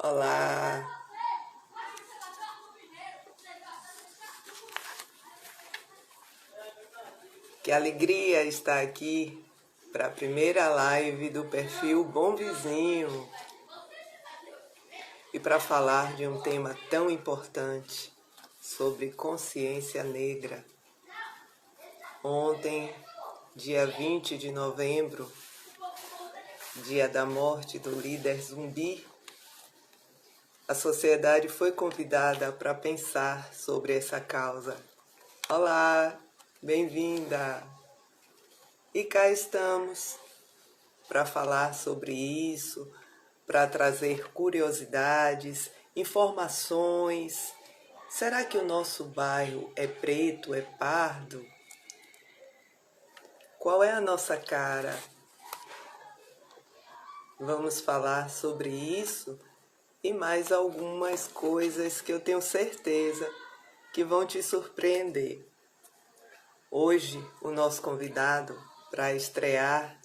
Olá! Que alegria estar aqui para a primeira live do perfil Bom Vizinho e para falar de um tema tão importante sobre consciência negra. Ontem, dia 20 de novembro, dia da morte do líder Zumbi, a sociedade foi convidada para pensar sobre essa causa. Olá, bem-vinda! E cá estamos para falar sobre isso, para trazer curiosidades, informações. Será que o nosso bairro é preto, é pardo? Qual é a nossa cara? Vamos falar sobre isso e mais algumas coisas que eu tenho certeza que vão te surpreender. Hoje, o nosso convidado para estrear,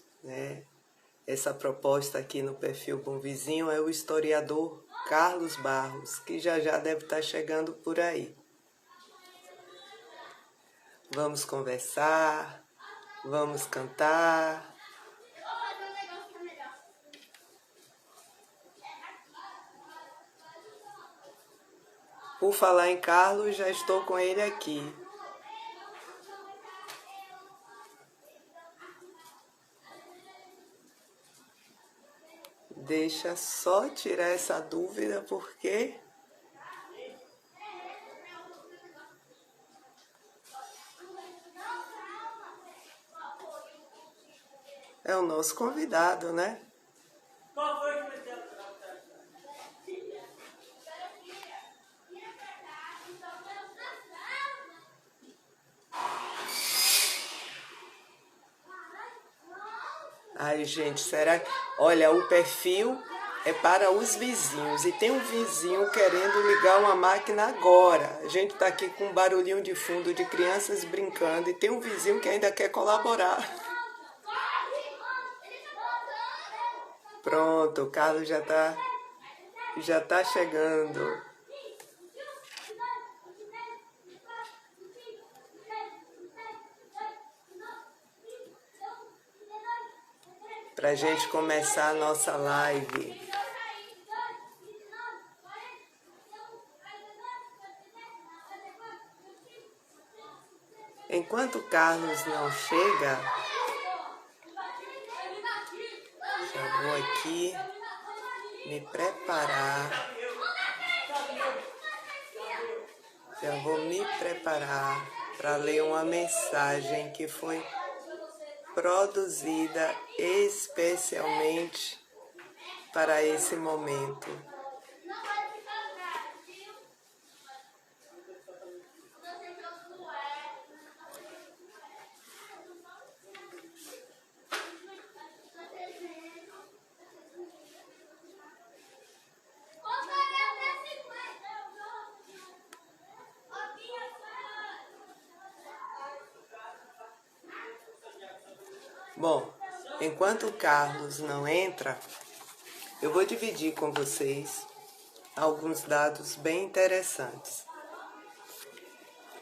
essa proposta aqui no perfil Bom Vizinho é o historiador Carlos Barros, que já deve estar chegando por aí. Vamos conversar, vamos cantar. Por falar em Carlos, já estou com ele aqui. Deixa só tirar essa dúvida, porque é o nosso convidado, né? Ai, gente, será que... Olha, o perfil é para os vizinhos. E tem um vizinho querendo ligar uma máquina agora. A gente tá aqui com um barulhinho de fundo de crianças brincando. E tem um vizinho que ainda quer colaborar. Pronto, o Carlos já tá chegando. Pra gente começar a nossa live. Enquanto o Carlos não chega, já vou aqui me preparar. Já vou me preparar para ler uma mensagem que foi produzida especialmente para esse momento. Bom, enquanto o Carlos não entra, eu vou dividir com vocês alguns dados bem interessantes.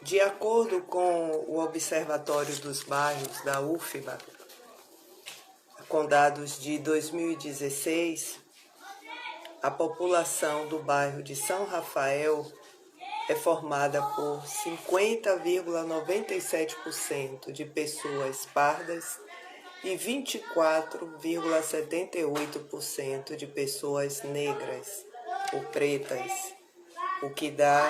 De acordo com o Observatório dos Bairros da UFBA, com dados de 2016, a população do bairro de São Rafael é formada por 50,97% de pessoas pardas e 24,78% de pessoas negras ou pretas, o que dá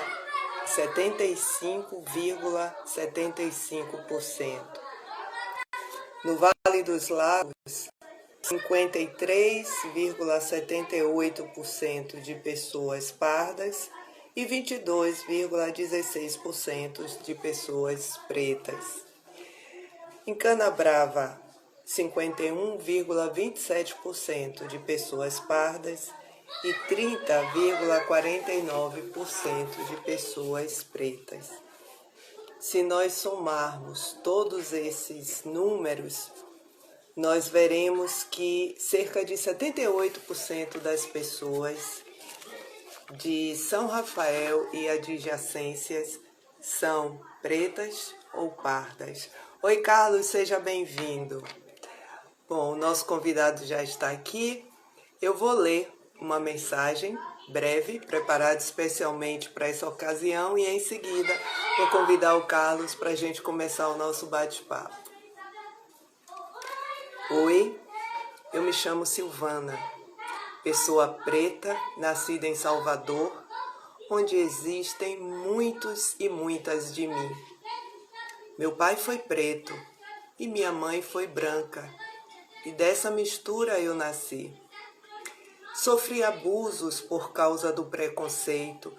75,75%. No Vale dos Lagos, 53,78% de pessoas pardas e 22,16% de pessoas pretas. Em Canabrava, 51,27% de pessoas pardas e 30,49% de pessoas pretas. Se nós somarmos todos esses números, nós veremos que cerca de 78% das pessoas de São Rafael e adjacências são pretas ou pardas? Oi, Carlos, seja bem-vindo. Bom, o nosso convidado já está aqui. Eu vou ler uma mensagem breve, preparada especialmente para essa ocasião, e em seguida vou convidar o Carlos para a gente começar o nosso bate-papo. Oi, eu me chamo Silvana, pessoa preta, nascida em Salvador, onde existem muitos e muitas de mim. Meu pai foi preto e minha mãe foi branca, e dessa mistura eu nasci. Sofri abusos por causa do preconceito,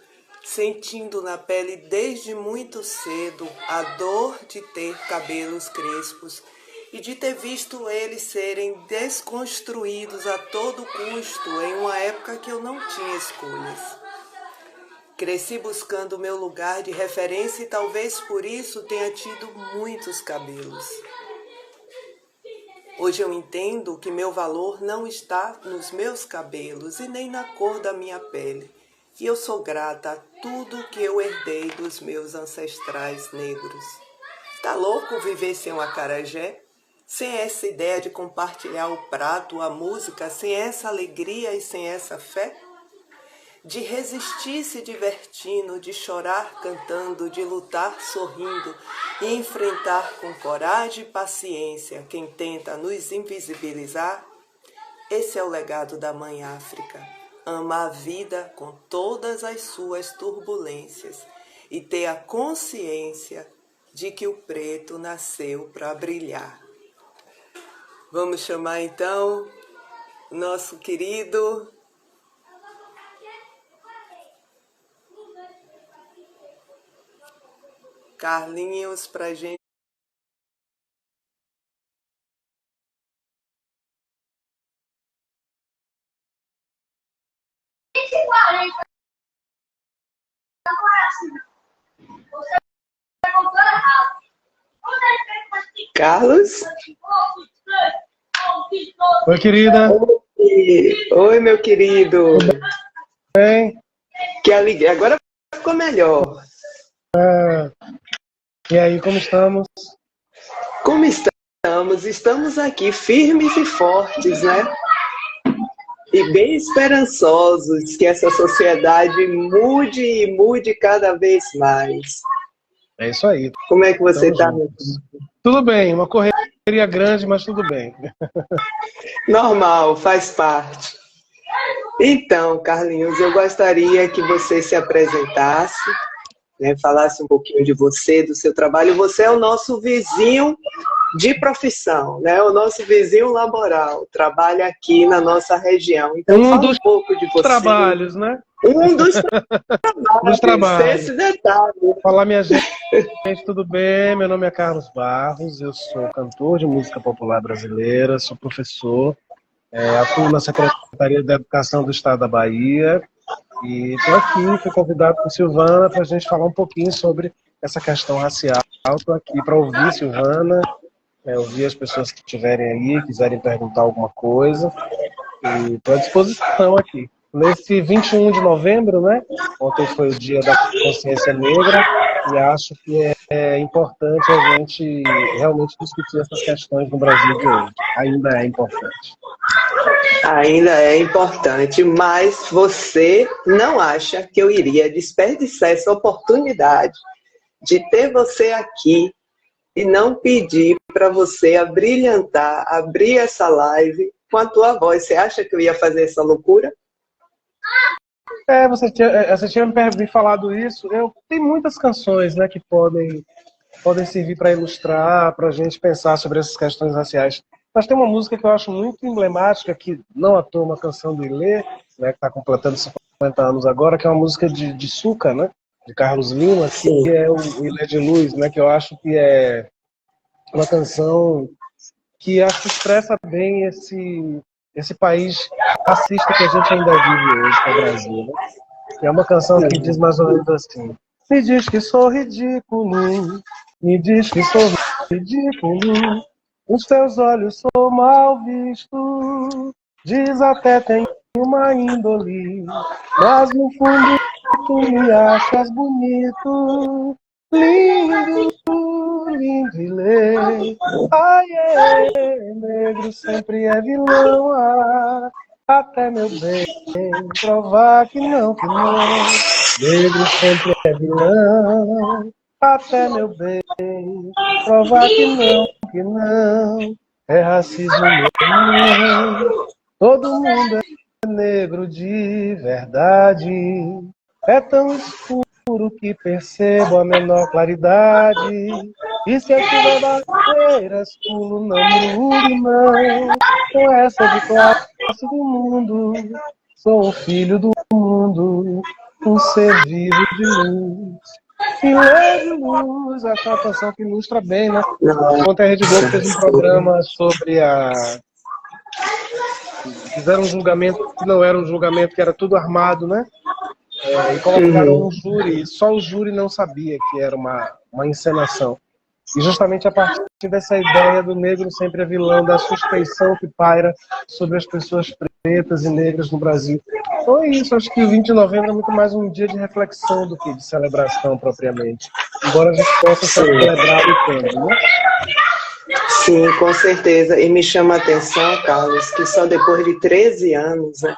sentindo na pele desde muito cedo a dor de ter cabelos crespos e de ter visto eles serem desconstruídos a todo custo em uma época que eu não tinha escolhas. Cresci buscando meu lugar de referência e talvez por isso tenha tido muitos cabelos. Hoje eu entendo que meu valor não está nos meus cabelos e nem na cor da minha pele. E eu sou grata a tudo que eu herdei dos meus ancestrais negros. Tá louco viver sem um acarajé? Sem essa ideia de compartilhar o prato, a música, sem essa alegria e sem essa fé? De resistir se divertindo, de chorar cantando, de lutar sorrindo e enfrentar com coragem e paciência quem tenta nos invisibilizar? Esse é o legado da Mãe África. Amar a vida com todas as suas turbulências e ter a consciência de que o preto nasceu para brilhar. Vamos chamar então o nosso querido Carlinhos pra gente. Carlos? Oi, querida. Oi, meu querido. Bem? Que alegria. Agora ficou melhor. E aí, como estamos? Como estamos? Estamos aqui firmes e fortes, né? E bem esperançosos que essa sociedade mude e mude cada vez mais. É isso aí. Como é que você está? Tudo bem, uma correria grande, mas tudo bem. Normal, faz parte. Então, Carlinhos, eu gostaria que você se apresentasse, né, falasse um pouquinho de você, do seu trabalho. Você é o nosso vizinho de profissão, né? O nosso vizinho laboral, trabalha aqui na nossa região. Então, fala um pouco de você. Trabalhos, né? Um dos trabalhos. Esse detalhe. Olá, minha gente, tudo bem? Meu nome é Carlos Barros, eu sou cantor de música popular brasileira, sou professor, atuo na Secretaria da Educação do Estado da Bahia e estou aqui, fui convidado por Silvana para a gente falar um pouquinho sobre essa questão racial. Estou aqui para ouvir Silvana, ouvir as pessoas que estiverem aí, quiserem perguntar alguma coisa, e estou à disposição aqui. Nesse 21 de novembro, né? Ontem foi o Dia da Consciência Negra, e acho que é importante a gente realmente discutir essas questões no Brasil de hoje. Ainda é importante. Ainda é importante, mas você não acha que eu iria desperdiçar essa oportunidade de ter você aqui e não pedir para você abrilhantar, abrir essa live com a tua voz? Você acha que eu ia fazer essa loucura? Você tinha me falado isso. Tem muitas canções, né, que podem servir para ilustrar, para a gente pensar sobre essas questões raciais. Mas tem uma música que eu acho muito emblemática, que não à toa uma canção do Ilê, né, que está completando 50 anos agora, que é uma música de Suca, né, de Carlos Lima, Sim. Que é o Ilê de Luz, né, que eu acho que é uma canção que acho que expressa bem esse país racista que a gente ainda vive hoje, que é o Brasil, né? É uma canção que diz mais ou menos assim: me diz que sou ridículo, me diz que sou ridículo, os teus olhos sou mal visto, diz até tem uma índole, mas no fundo tu me achas bonito, lindo, lindo e lei. Ai, negro sempre é vilão, até meu bem provar que não, que não. Negro sempre é vilão, até meu bem provar que não. É racismo mesmo, todo mundo é negro de verdade. É tão escuro que percebo a menor claridade. E se eu tiver barreiras, pulo, não mudo, não. Com essa de classe do mundo, sou um filho do mundo, um ser vivo de luz. E leve luz, acho uma canção que ilustra bem, né? Ontem a Rede Globo fez um programa sobre fizeram um julgamento que não era um julgamento, que era tudo armado, né? E colocaram um júri, só o júri não sabia que era uma encenação. E justamente a partir dessa ideia do negro sempre é vilão, da suspeição que paira sobre as pessoas pretas e negras no Brasil. Então é isso, acho que o 20 de novembro é muito mais um dia de reflexão do que de celebração propriamente. Embora a gente possa celebrar o tempo, né? Sim, com certeza. E me chama a atenção, Carlos, que só depois de 13 anos, né,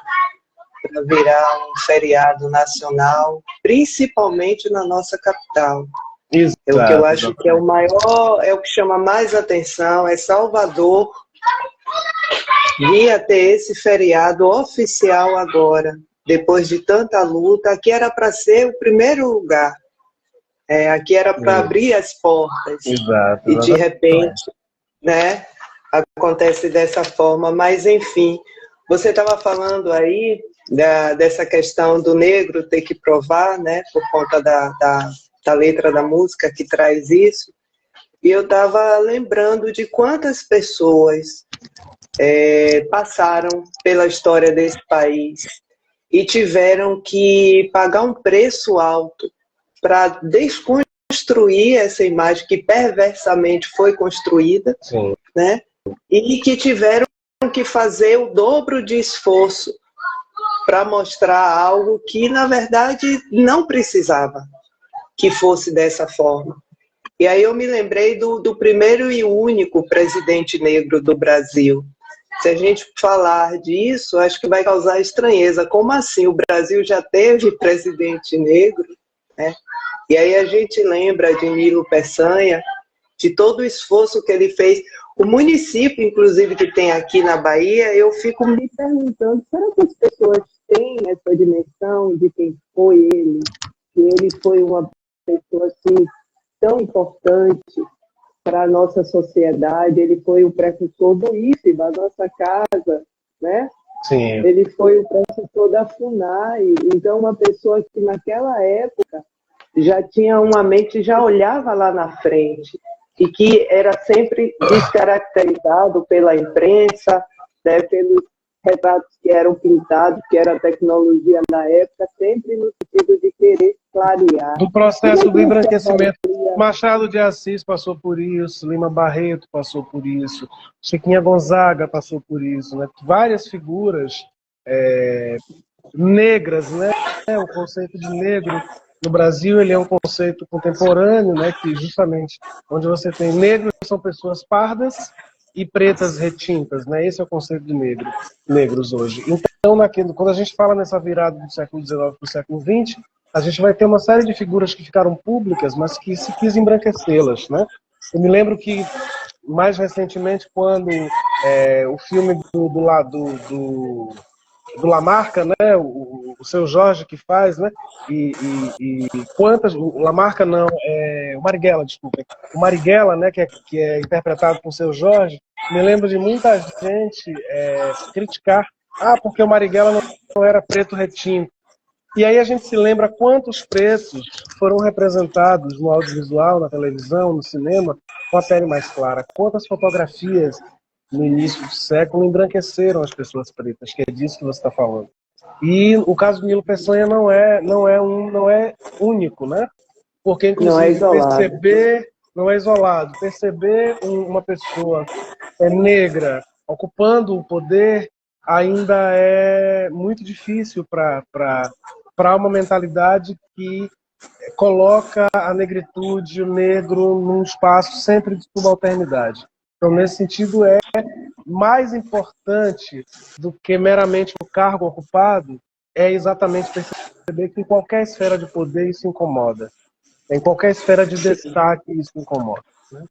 para virar um feriado nacional, principalmente na nossa capital. Exato, É o que eu acho que é o maior, é o que chama mais atenção, é Salvador vir a ter esse feriado oficial agora, depois de tanta luta. Aqui era para ser o primeiro lugar, aqui era para abrir as portas. Exato, e de repente, né, acontece dessa forma. Mas enfim, você estava falando aí dessa questão do negro ter que provar, né, por conta da letra da música que traz isso, e eu estava lembrando de quantas pessoas passaram pela história desse país e tiveram que pagar um preço alto para desconstruir essa imagem que perversamente foi construída, sim, né? E que tiveram que fazer o dobro de esforço para mostrar algo que, na verdade, não precisava que fosse dessa forma. E aí eu me lembrei do primeiro e único presidente negro do Brasil. Se a gente falar disso, acho que vai causar estranheza. Como assim? O Brasil já teve presidente negro, né? E aí a gente lembra de Nilo Peçanha, de todo o esforço que ele fez. O município, inclusive, que tem aqui na Bahia, eu fico me perguntando, será que as pessoas têm essa dimensão de quem foi ele? Que ele foi uma pessoa assim, tão importante para a nossa sociedade, ele foi o precursor do IFE, da nossa casa, né? sim. Ele foi o precursor da FUNAI, então uma pessoa que naquela época já tinha uma mente, já olhava lá na frente, e que era sempre descaracterizado pela imprensa, né, pelos retratos que eram pintados, que era a tecnologia na época, sempre no sentido de querer clarear. Do processo do embranquecimento, Machado de Assis passou por isso, Lima Barreto passou por isso, Chiquinha Gonzaga passou por isso, né? Várias figuras negras, né? O conceito de negro no Brasil, ele é um conceito contemporâneo, né? Que justamente onde você tem negros são pessoas pardas e pretas retintas, né? Esse é o conceito de negros hoje. Então, quando a gente fala nessa virada do século XIX para o século XX, a gente vai ter uma série de figuras que ficaram públicas, mas que se quis embranquecê-las, né? Eu me lembro que, mais recentemente, quando o filme do Lamarca, né, o Seu Jorge que faz, né, e quantas, o Lamarca não, o Marighella, desculpa, o Marighella, né, que é interpretado por Seu Jorge, me lembro de muita gente criticar, porque o Marighella não era preto retinto. E aí a gente se lembra quantos pretos foram representados no audiovisual, na televisão, no cinema, com a pele mais clara. Quantas fotografias no início do século embranqueceram as pessoas pretas, que é disso que você está falando. E o caso do Nilo Peçanha não é único, né? Porque, inclusive, não é isolado. Perceber uma pessoa negra ocupando o poder ainda é muito difícil para uma mentalidade que coloca a negritude, o negro, num espaço sempre de subalternidade. Então, nesse sentido, é mais importante do que meramente o cargo ocupado, é exatamente perceber que em qualquer esfera de poder isso incomoda. Em qualquer esfera de destaque isso incomoda. Né?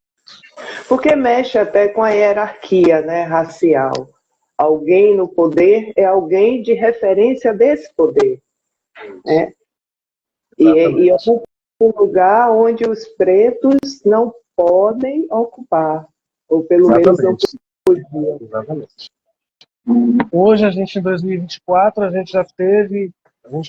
Porque mexe até com a hierarquia, né, racial. Alguém no poder é alguém de referência desse poder. Né? E ocupa um lugar onde os pretos não podem ocupar, ou pelo menos não podiam. Exatamente. Hoje, a gente, em 2024, a gente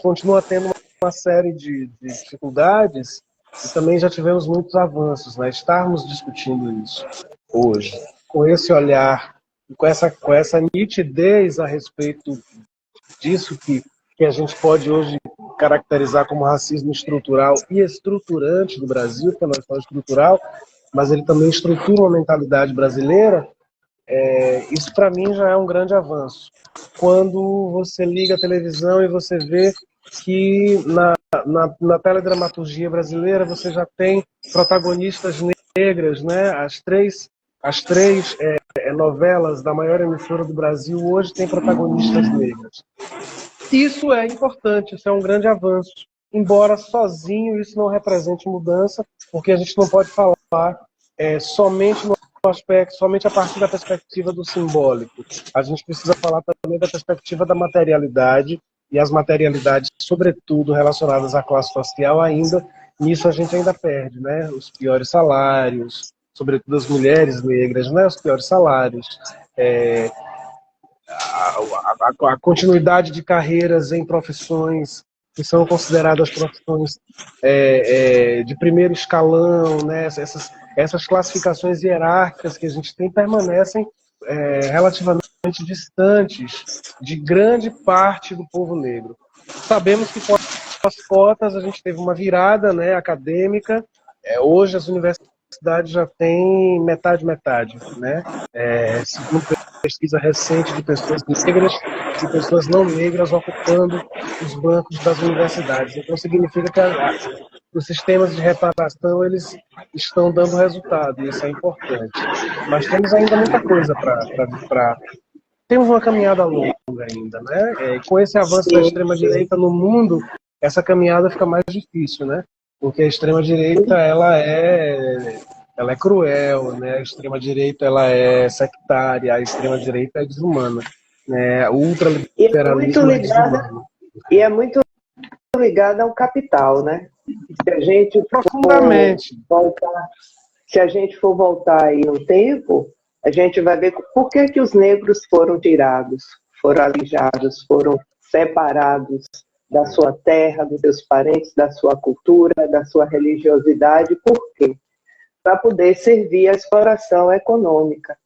continua tendo uma série de dificuldades e também já tivemos muitos avanços, né? Estarmos discutindo isso hoje, com esse olhar, com essa nitidez a respeito disso que a gente pode hoje caracterizar como racismo estrutural e estruturante do Brasil, porque não é só estrutural, mas ele também estrutura uma mentalidade brasileira. Isso para mim já é um grande avanço. Quando você liga a televisão e você vê que na teledramaturgia brasileira você já tem protagonistas negras, né? As três novelas da maior emissora do Brasil hoje têm protagonistas negras. Isso é importante, isso é um grande avanço. Embora sozinho isso não represente mudança, porque a gente não pode falar somente no aspecto, somente a partir da perspectiva do simbólico. A gente precisa falar também da perspectiva da materialidade, e as materialidades, sobretudo relacionadas à classe social, nisso a gente ainda perde, né? Os piores salários, sobretudo as mulheres negras, né? Os piores salários, a continuidade de carreiras em profissões que são consideradas profissões de primeiro escalão, né? Essas classificações hierárquicas que a gente tem permanecem relativamente distantes de grande parte do povo negro. Sabemos que com as cotas a gente teve uma virada, né, acadêmica. Hoje as universidades já têm metade, né? Segundo pesquisa recente de pessoas negras e pessoas não negras ocupando os bancos das universidades. Então significa que os sistemas de reparação eles estão dando resultado, e isso é importante. Mas temos ainda muita coisa para... Temos uma caminhada longa ainda, né? Com esse avanço da extrema-direita no mundo, essa caminhada fica mais difícil, né? Porque a extrema-direita, ela é cruel, né? A extrema-direita, ela é sectária, a extrema-direita é desumana, né? O ultraliberalismo é desumano. E é muito ligada ao capital, né? Se a gente profundamente se a gente for voltar aí no tempo, a gente vai ver por que os negros foram tirados, foram alijados, foram separados da sua terra, dos seus parentes, da sua cultura, da sua religiosidade. Por quê? Para poder servir à exploração econômica.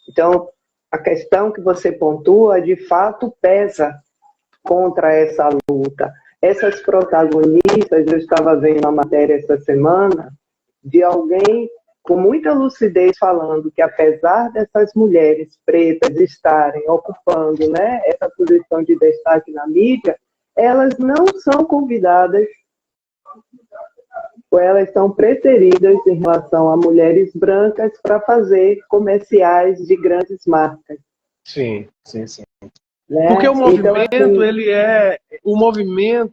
Então, a questão que você pontua, de fato, pesa contra essa luta. Essas protagonistas, eu estava vendo uma matéria essa semana, de alguém com muita lucidez falando que, apesar dessas mulheres pretas estarem ocupando, né, essa posição de destaque na mídia, elas não são convidadas, ou elas são preteridas em relação a mulheres brancas para fazer comerciais de grandes marcas. Sim. Né? Porque o movimento, então,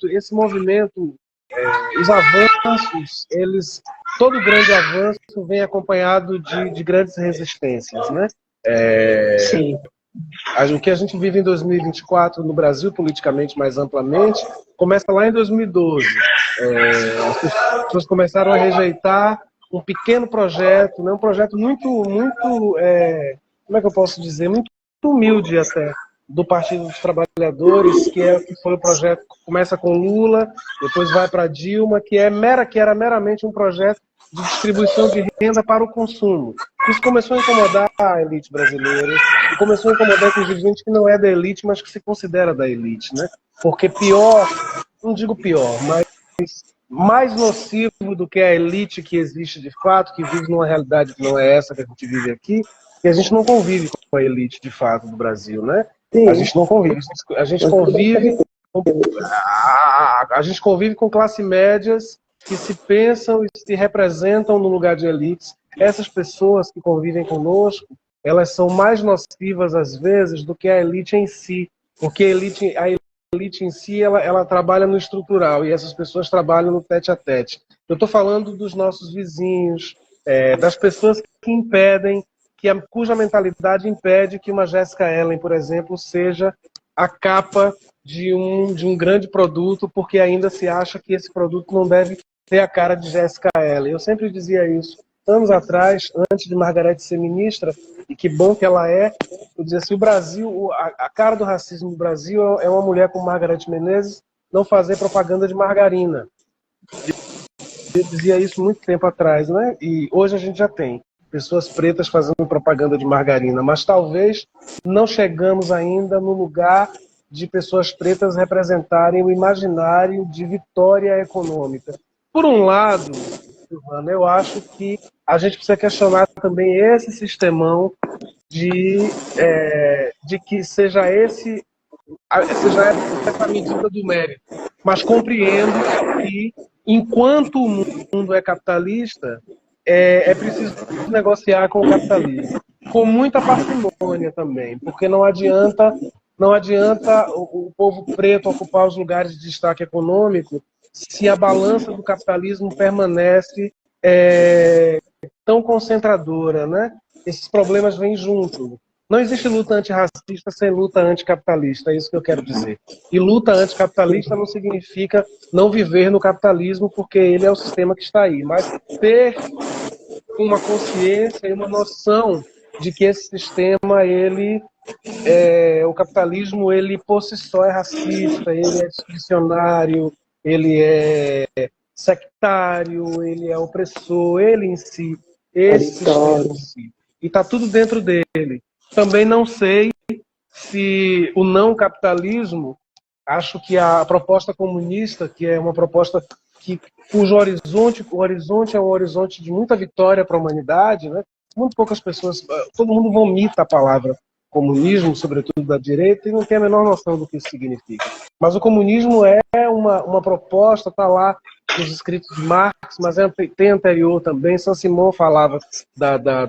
esse movimento, os avanços, todo grande avanço vem acompanhado de grandes resistências, né? Sim. O que a gente vive em 2024 no Brasil, politicamente mais amplamente, começa lá em 2012. As pessoas começaram a rejeitar um pequeno projeto, né? Um projeto muito, como é que eu posso dizer, muito humilde até, do Partido dos Trabalhadores, que foi o projeto que começa com Lula, depois vai para Dilma, que era meramente um projeto de distribuição de renda para o consumo. Isso começou a incomodar a elite brasileira, e começou a incomodar, inclusive, gente que não é da elite, mas que se considera da elite, né? Porque não digo pior, mas mais nocivo do que a elite que existe de fato, que vive numa realidade que não é essa que a gente vive aqui, que a gente não convive com a elite de fato do Brasil, né? A Sim, gente não convive. A gente convive, a gente convive com classe médias que se pensam e se representam no lugar de elites. Essas pessoas que convivem conosco, elas são mais nocivas às vezes do que a elite em si, porque a elite em si ela trabalha no estrutural e essas pessoas trabalham no tete a tete. Eu estou falando dos nossos vizinhos, das pessoas que impedem, cuja mentalidade impede que uma Jessica Ellen, por exemplo, seja a capa de um grande produto, porque ainda se acha que esse produto não deve ter a cara de Jessica Ellen. Eu sempre dizia isso. Anos atrás, antes de Margarete ser ministra, e que bom que ela é, eu dizia assim, o Brasil, a cara do racismo do Brasil é uma mulher como Margarete Menezes não fazer propaganda de margarina. Eu dizia isso muito tempo atrás, né? E hoje a gente já tem pessoas pretas fazendo propaganda de margarina, mas talvez não chegamos ainda no lugar de pessoas pretas representarem o imaginário de vitória econômica. Por um lado, Silvana, eu acho que a gente precisa questionar também esse sistemão de que seja essa a medida do mérito. Mas compreendo que, enquanto o mundo é capitalista, é preciso negociar com o capitalismo. Com muita parcimônia também, porque não adianta o povo preto ocupar os lugares de destaque econômico se a balança do capitalismo permanece tão concentradora, né? Esses problemas vêm junto. Não existe luta antirracista sem luta anticapitalista, é isso que eu quero dizer. E luta anticapitalista não significa não viver no capitalismo, porque ele é o sistema que está aí, mas ter uma consciência e uma noção de que esse sistema, o capitalismo, ele por si só é racista, ele é discricionário, ele é sectário, ele é opressor, ele em si, esse sistema em si. E está tudo dentro dele. Também não sei se o não capitalismo, acho que a proposta comunista, que é uma proposta cujo o horizonte é um horizonte de muita vitória para a humanidade, né? Muito poucas pessoas, todo mundo vomita a palavra comunismo, sobretudo da direita, e não tem a menor noção do que isso significa. Mas o comunismo é uma proposta, está lá nos escritos de Marx, mas tem anterior também. Saint-Simon falava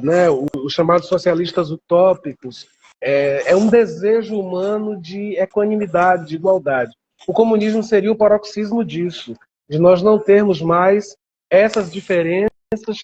né, os chamados socialistas utópicos. É um desejo humano de equanimidade, de igualdade. O comunismo seria o paroxismo disso, de nós não termos mais essas diferenças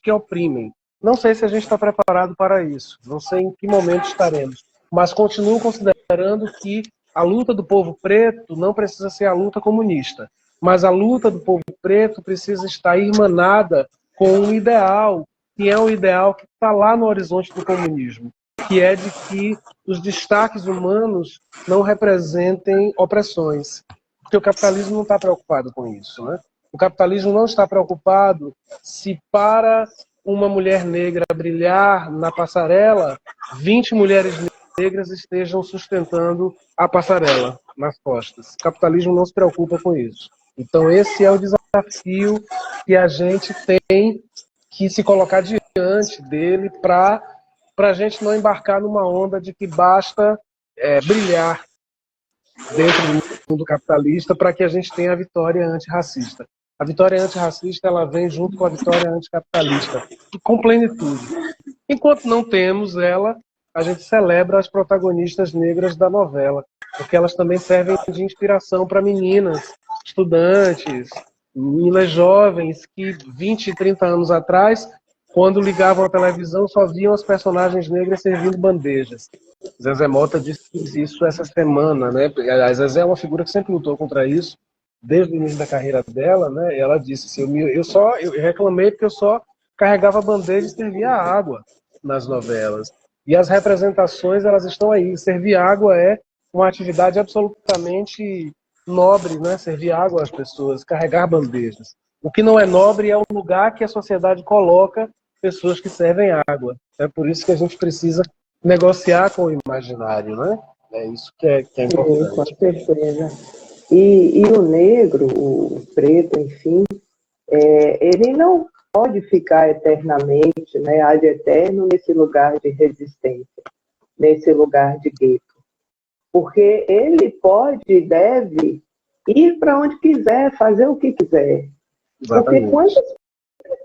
que oprimem. Não sei se a gente está preparado para isso, não sei em que momento estaremos, mas continuo considerando que a luta do povo preto não precisa ser a luta comunista, mas a luta do povo preto precisa estar irmanada com um ideal, que é um ideal que está lá no horizonte do comunismo, que é de que os destaques humanos não representem opressões, porque o capitalismo não está preocupado com isso, né? O capitalismo não está preocupado se para uma mulher negra brilhar na passarela, 20 mulheres negras estejam sustentando a passarela nas costas. O capitalismo não se preocupa com isso. Então esse é o desafio que a gente tem que se colocar diante dele para a gente não embarcar numa onda de que basta brilhar dentro do mundo capitalista para que a gente tenha a vitória antirracista. A vitória antirracista ela vem junto com a vitória anticapitalista, com plenitude. Enquanto não temos ela, a gente celebra as protagonistas negras da novela, porque elas também servem de inspiração para meninas, estudantes, meninas jovens que 20, 30 anos atrás, quando ligavam a televisão, só viam as personagens negras servindo bandejas. Zezé Mota disse isso essa semana, né? A Zezé é uma figura que sempre lutou contra isso, desde o início da carreira dela, né? E ela disse assim, eu reclamei porque eu só carregava bandeja e servia água nas novelas. E as representações, elas estão aí. Servir água é uma atividade absolutamente nobre, né? Servir água às pessoas, carregar bandejas. O que não é nobre é o lugar que a sociedade coloca pessoas que servem água. É por isso que a gente precisa negociar com o imaginário, né? É isso que é importante. Sim, com certeza. E o negro, o preto, enfim, ele não pode ficar eternamente, né, ad eterno, nesse lugar de resistência, nesse lugar de gueto. porque ele pode e deve ir para onde quiser, fazer o que quiser. Exatamente. Porque quantas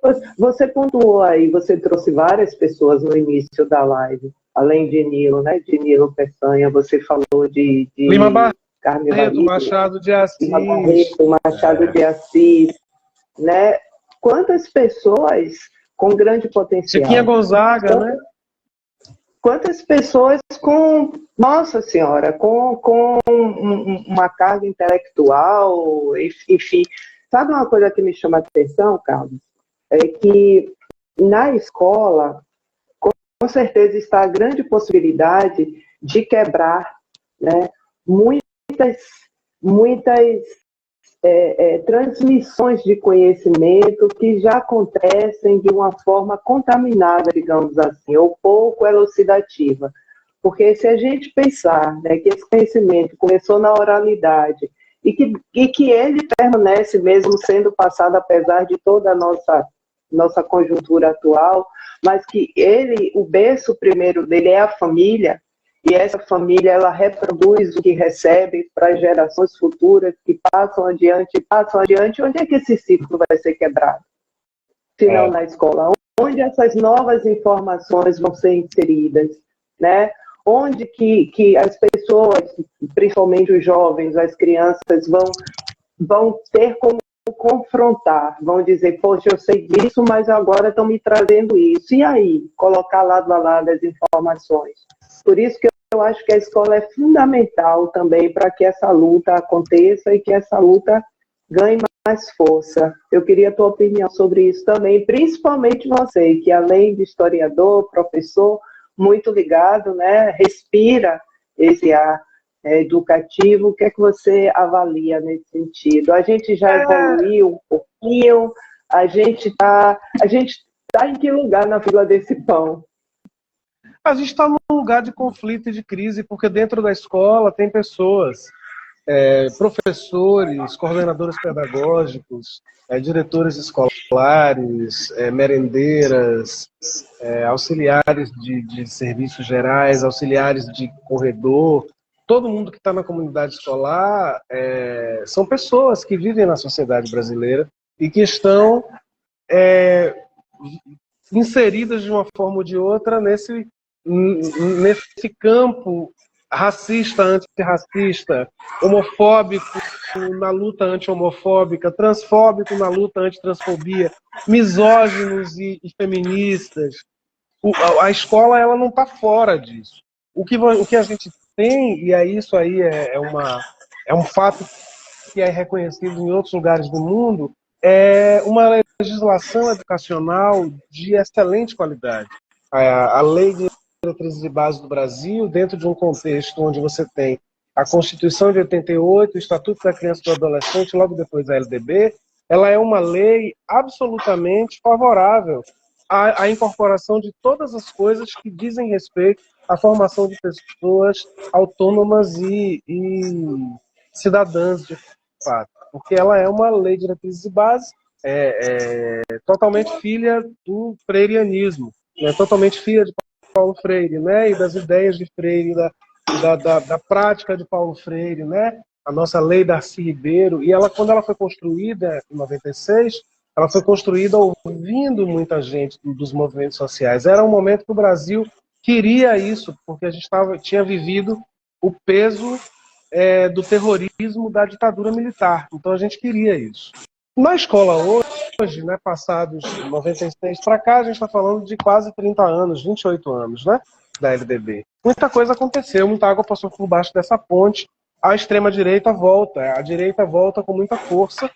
pessoas, você pontuou aí, você trouxe várias pessoas no início da live, além de Nilo, né? De Nilo Peçanha, você falou de Lima Carme Barreto, Valide, Machado de Assis. Lima Barreto, Machado de Assis, né? Quantas pessoas com grande potencial. Chiquinha Gonzaga, né? Quantas pessoas com, nossa senhora, com uma carga intelectual, enfim. Sabe uma coisa que me chama a atenção, Carlos? É que na escola, com certeza está a grande possibilidade de quebrar, né, muitas transmissões de conhecimento que já acontecem de uma forma contaminada, digamos assim, ou pouco elucidativa. Porque se a gente pensar, né, que esse conhecimento começou na oralidade e que ele permanece mesmo sendo passado apesar de toda a nossa conjuntura atual, mas que o berço primeiro dele é a família, e essa família ela reproduz o que recebe para gerações futuras que passam adiante, onde é que esse ciclo vai ser quebrado? Se não na escola. Onde essas novas informações vão ser inseridas, né? Onde que as pessoas, principalmente os jovens, as crianças, vão ter como confrontar, vão dizer, poxa, eu sei disso, mas agora estão me trazendo isso. E aí? Colocar lado a lado as informações. Por isso que eu acho que a escola é fundamental também para que essa luta aconteça e que essa luta ganhe mais força. Eu queria a tua opinião sobre isso também, principalmente você, que além de historiador, professor, muito ligado, né, respira esse ar educativo. O que é que você avalia nesse sentido? A gente já evoluiu um pouquinho, a gente tá em que lugar na fila desse pão? A gente está num lugar de conflito e de crise, porque dentro da escola tem pessoas, professores, coordenadores pedagógicos, diretores escolares, merendeiras, auxiliares de serviços gerais, auxiliares de corredor. Todo mundo que está na comunidade escolar são pessoas que vivem na sociedade brasileira e que estão inseridas de uma forma ou de outra nesse campo racista, antirracista, homofóbico na luta anti-homofóbica, transfóbico na luta anti-transfobia, misóginos e feministas. A escola ela não está fora disso. O que a gente tem, e isso aí é um fato que é reconhecido em outros lugares do mundo, é uma legislação educacional de excelente qualidade. A Lei de Diretrizes de Base do Brasil, dentro de um contexto onde você tem a Constituição de 88, o Estatuto da Criança e do Adolescente, logo depois a LDB, ela é uma lei absolutamente favorável à incorporação de todas as coisas que dizem respeito à formação de pessoas autônomas e cidadãs de fato, porque ela é uma lei de diretrizes de base, totalmente filha do freirianismo, totalmente filha de Paulo Freire, né, e das ideias de Freire, da prática de Paulo Freire, né, a nossa lei Darcy Ribeiro, e ela, quando ela foi construída em 96, ela foi construída ouvindo muita gente dos movimentos sociais. Era um momento que o Brasil queria isso, porque a gente tinha vivido o peso do terrorismo da ditadura militar. Então a gente queria isso. Na escola hoje, né, passados 96 para cá, a gente está falando de quase 30 anos, 28 anos, né, da LDB. Muita coisa aconteceu, muita água passou por baixo dessa ponte. A extrema-direita volta, a direita volta com muita força.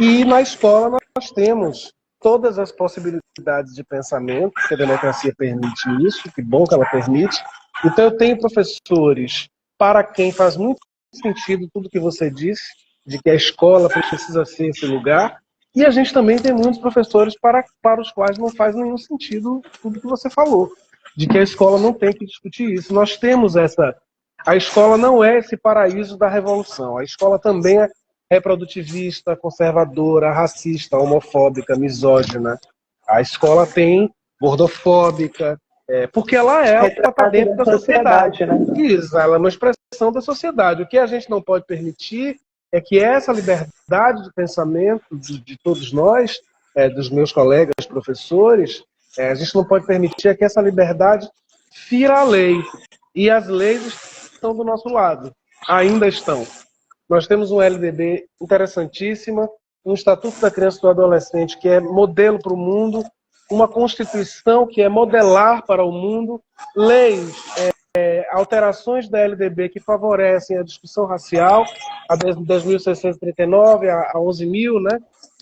E na escola nós temos todas as possibilidades de pensamento, que a democracia permite isso, que bom que ela permite. Então eu tenho professores para quem faz muito sentido tudo que você disse, de que a escola precisa ser esse lugar, e a gente também tem muitos professores para os quais não faz nenhum sentido tudo que você falou, de que a escola não tem que discutir isso. Nós temos a escola não é esse paraíso da revolução, a escola também é reprodutivista, conservadora, racista, homofóbica, misógina. A escola tem gordofóbica, porque ela está dentro da sociedade. Né? Isso, ela é uma expressão da sociedade. O que a gente não pode permitir é que essa liberdade de pensamento de todos nós, dos meus colegas professores, a gente não pode permitir que essa liberdade fira a lei. E as leis estão do nosso lado, ainda estão. Nós temos um LDB interessantíssima, um Estatuto da Criança e do Adolescente que é modelo para o mundo, uma Constituição que é modelar para o mundo, leis, alterações da LDB que favorecem a discussão racial, a 10.639, a 11.000, né?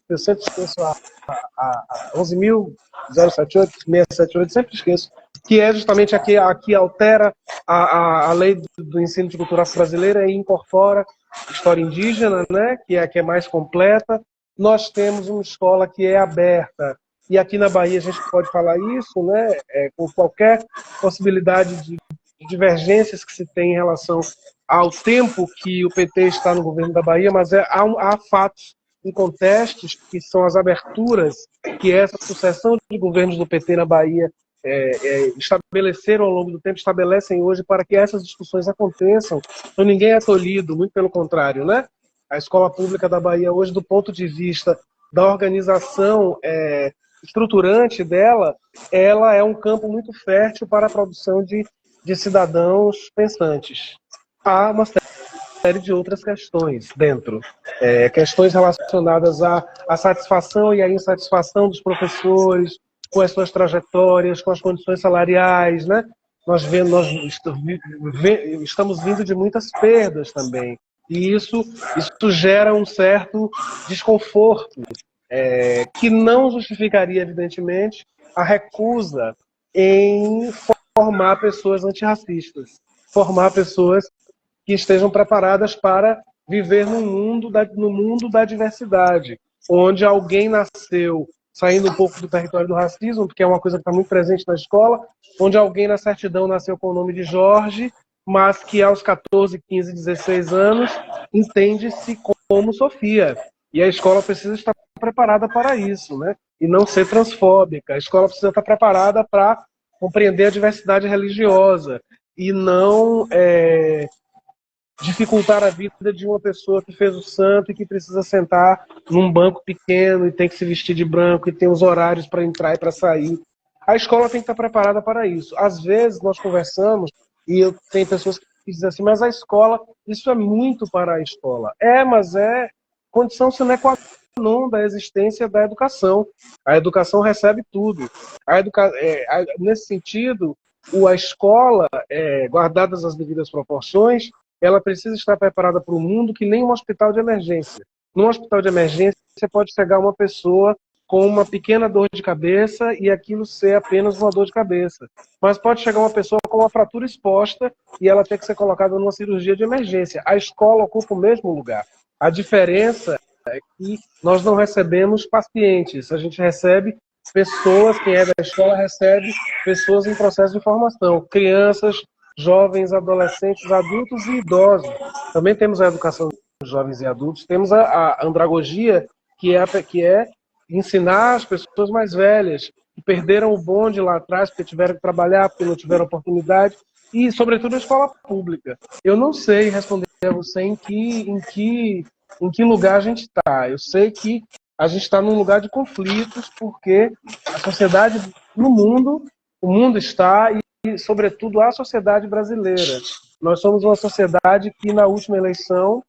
Eu sempre esqueço a 11.078, 678, sempre esqueço, que é justamente a que altera a lei do ensino de cultura brasileira e incorpora história indígena, né? Que é mais completa. Nós temos uma escola que é aberta, e aqui na Bahia a gente pode falar isso, né? Com qualquer possibilidade de divergências que se tem em relação ao tempo que o PT está no governo da Bahia, mas há fatos incontestes, que são as aberturas que essa sucessão de governos do PT na Bahia estabeleceram ao longo do tempo, estabelecem hoje para que essas discussões aconteçam. Então ninguém é tolhido, muito pelo contrário, né? A escola pública da Bahia hoje, do ponto de vista da organização estruturante dela, ela é um campo muito fértil para a produção de cidadãos pensantes. Há uma série de outras questões dentro. Questões relacionadas à satisfação e à insatisfação dos professores, com as suas trajetórias, com as condições salariais, né? Nós estamos vindo de muitas perdas também. E isso gera um certo desconforto, que não justificaria, evidentemente, a recusa em formar pessoas antirracistas, formar pessoas que estejam preparadas para viver no mundo da diversidade, onde alguém nasceu saindo um pouco do território do racismo, porque é uma coisa que está muito presente na escola, onde alguém na certidão nasceu com o nome de Jorge, mas que aos 14, 15, 16 anos entende-se como Sofia. E a escola precisa estar preparada para isso, né? E não ser transfóbica. A escola precisa estar preparada para compreender a diversidade religiosa e não dificultar a vida de uma pessoa que fez o santo e que precisa sentar num banco pequeno e tem que se vestir de branco e tem os horários para entrar e para sair. A escola tem que estar preparada para isso. Às vezes nós conversamos e tem pessoas que dizem assim, mas a escola, isso é muito para a escola. Mas é condição sine qua non da existência da educação. A educação recebe tudo. Nesse sentido, a escola, guardadas as devidas proporções, ela precisa estar preparada para o mundo que nem um hospital de emergência. Num hospital de emergência, você pode chegar uma pessoa com uma pequena dor de cabeça e aquilo ser apenas uma dor de cabeça. Mas pode chegar uma pessoa com uma fratura exposta e ela ter que ser colocada numa cirurgia de emergência. A escola ocupa o mesmo lugar. A diferença é que nós não recebemos pacientes, a gente recebe pessoas, quem é da escola recebe pessoas em processo de formação, crianças, jovens, adolescentes, adultos e idosos. Também temos a educação de jovens e adultos, temos a andragogia, que é ensinar as pessoas mais velhas, que perderam o bonde lá atrás, porque tiveram que trabalhar, porque não tiveram oportunidade, e, sobretudo, a escola pública. Eu não sei responder a você em que lugar a gente está. Eu sei que a gente está num lugar de conflitos, porque a sociedade no mundo, o mundo está, e, sobretudo, a sociedade brasileira. Nós somos uma sociedade que, na última eleição,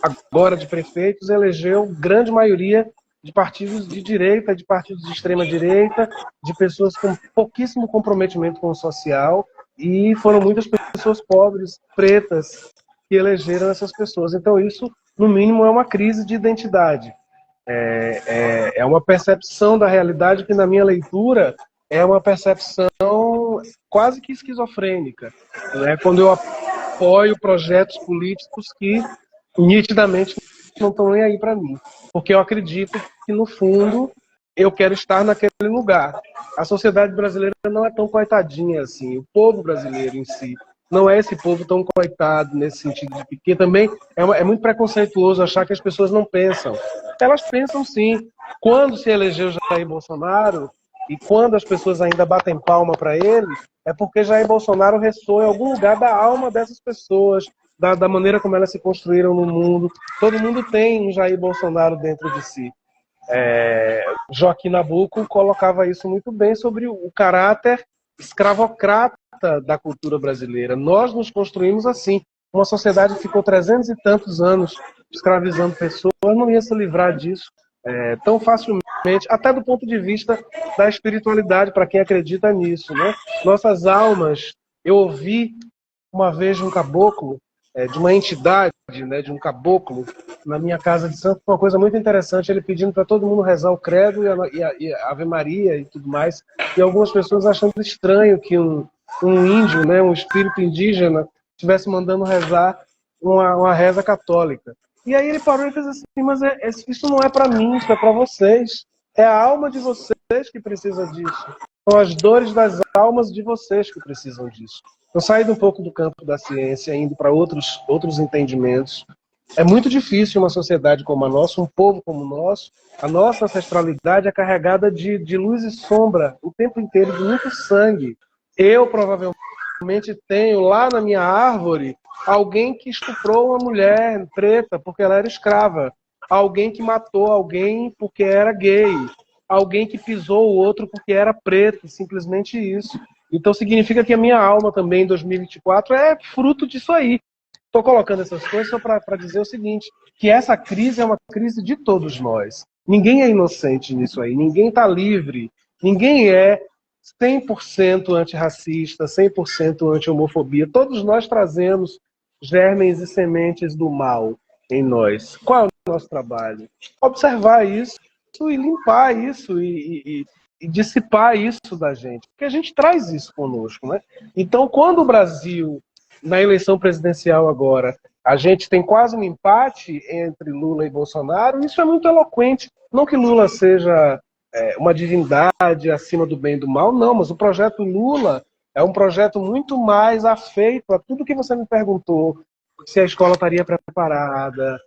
agora de prefeitos, elegeu grande maioria de partidos de direita, de partidos de extrema-direita, de pessoas com pouquíssimo comprometimento com o social, e foram muitas pessoas pobres, pretas, que elegeram essas pessoas. Então isso, no mínimo, é uma crise de identidade. É uma percepção da realidade que, na minha leitura, é uma percepção quase que esquizofrênica. Né? Quando eu apoio projetos políticos que, nitidamente, não estão nem aí para mim. Porque eu acredito que, no fundo, eu quero estar naquele lugar. A sociedade brasileira não é tão coitadinha assim. O povo brasileiro em si não é esse povo tão coitado nesse sentido, porque também é muito preconceituoso achar que as pessoas não pensam. Elas pensam sim. Quando se elegeu Jair Bolsonaro, E quando as pessoas ainda batem palma para ele, é porque Jair Bolsonaro ressoa em algum lugar da alma dessas pessoas, da maneira como elas se construíram no mundo. Todo mundo tem um Jair Bolsonaro dentro de si. Joaquim Nabuco colocava isso muito bem sobre o caráter escravocrata da cultura brasileira. Nós nos construímos assim. Uma sociedade que ficou 300 e tantos anos escravizando pessoas não ia se livrar disso tão facilmente, até do ponto de vista da espiritualidade, para quem acredita nisso, né? Nossas almas, eu ouvi uma vez de um caboclo, de uma entidade, né, de um caboclo, na minha casa de santo, uma coisa muito interessante, ele pedindo para todo mundo rezar o credo e a Ave Maria e tudo mais, e algumas pessoas achando estranho que um índio, né, um espírito indígena, estivesse mandando rezar uma reza católica. E aí ele parou e fez assim, mas isso não é para mim, isso é para vocês. É a alma de vocês que precisa disso. São as dores das almas de vocês que precisam disso. Eu saí um pouco do campo da ciência, indo para outros entendimentos. É muito difícil uma sociedade como a nossa, um povo como o nosso, a nossa ancestralidade é carregada de luz e sombra o tempo inteiro, de muito sangue. Eu provavelmente tenho lá na minha árvore alguém que estuprou uma mulher preta porque ela era escrava, alguém que matou alguém porque era gay, alguém que pisou o outro porque era preto, simplesmente isso. Então significa que a minha alma também em 2024 é fruto disso aí. Estou colocando essas coisas só para dizer o seguinte, que essa crise é uma crise de todos nós. Ninguém é inocente nisso aí, ninguém está livre, ninguém é 100% antirracista, 100% anti-homofobia. Todos nós trazemos germens e sementes do mal em nós. Qual é o nosso trabalho? Observar isso e limpar isso e dissipar isso da gente. Porque a gente traz isso conosco, né? Então, quando o Brasil, na eleição presidencial agora, a gente tem quase um empate entre Lula e Bolsonaro, isso é muito eloquente. Não que Lula seja uma divindade acima do bem e do mal, não, mas o projeto Lula é um projeto muito mais afeito a tudo que você me perguntou, se a escola estaria preparada,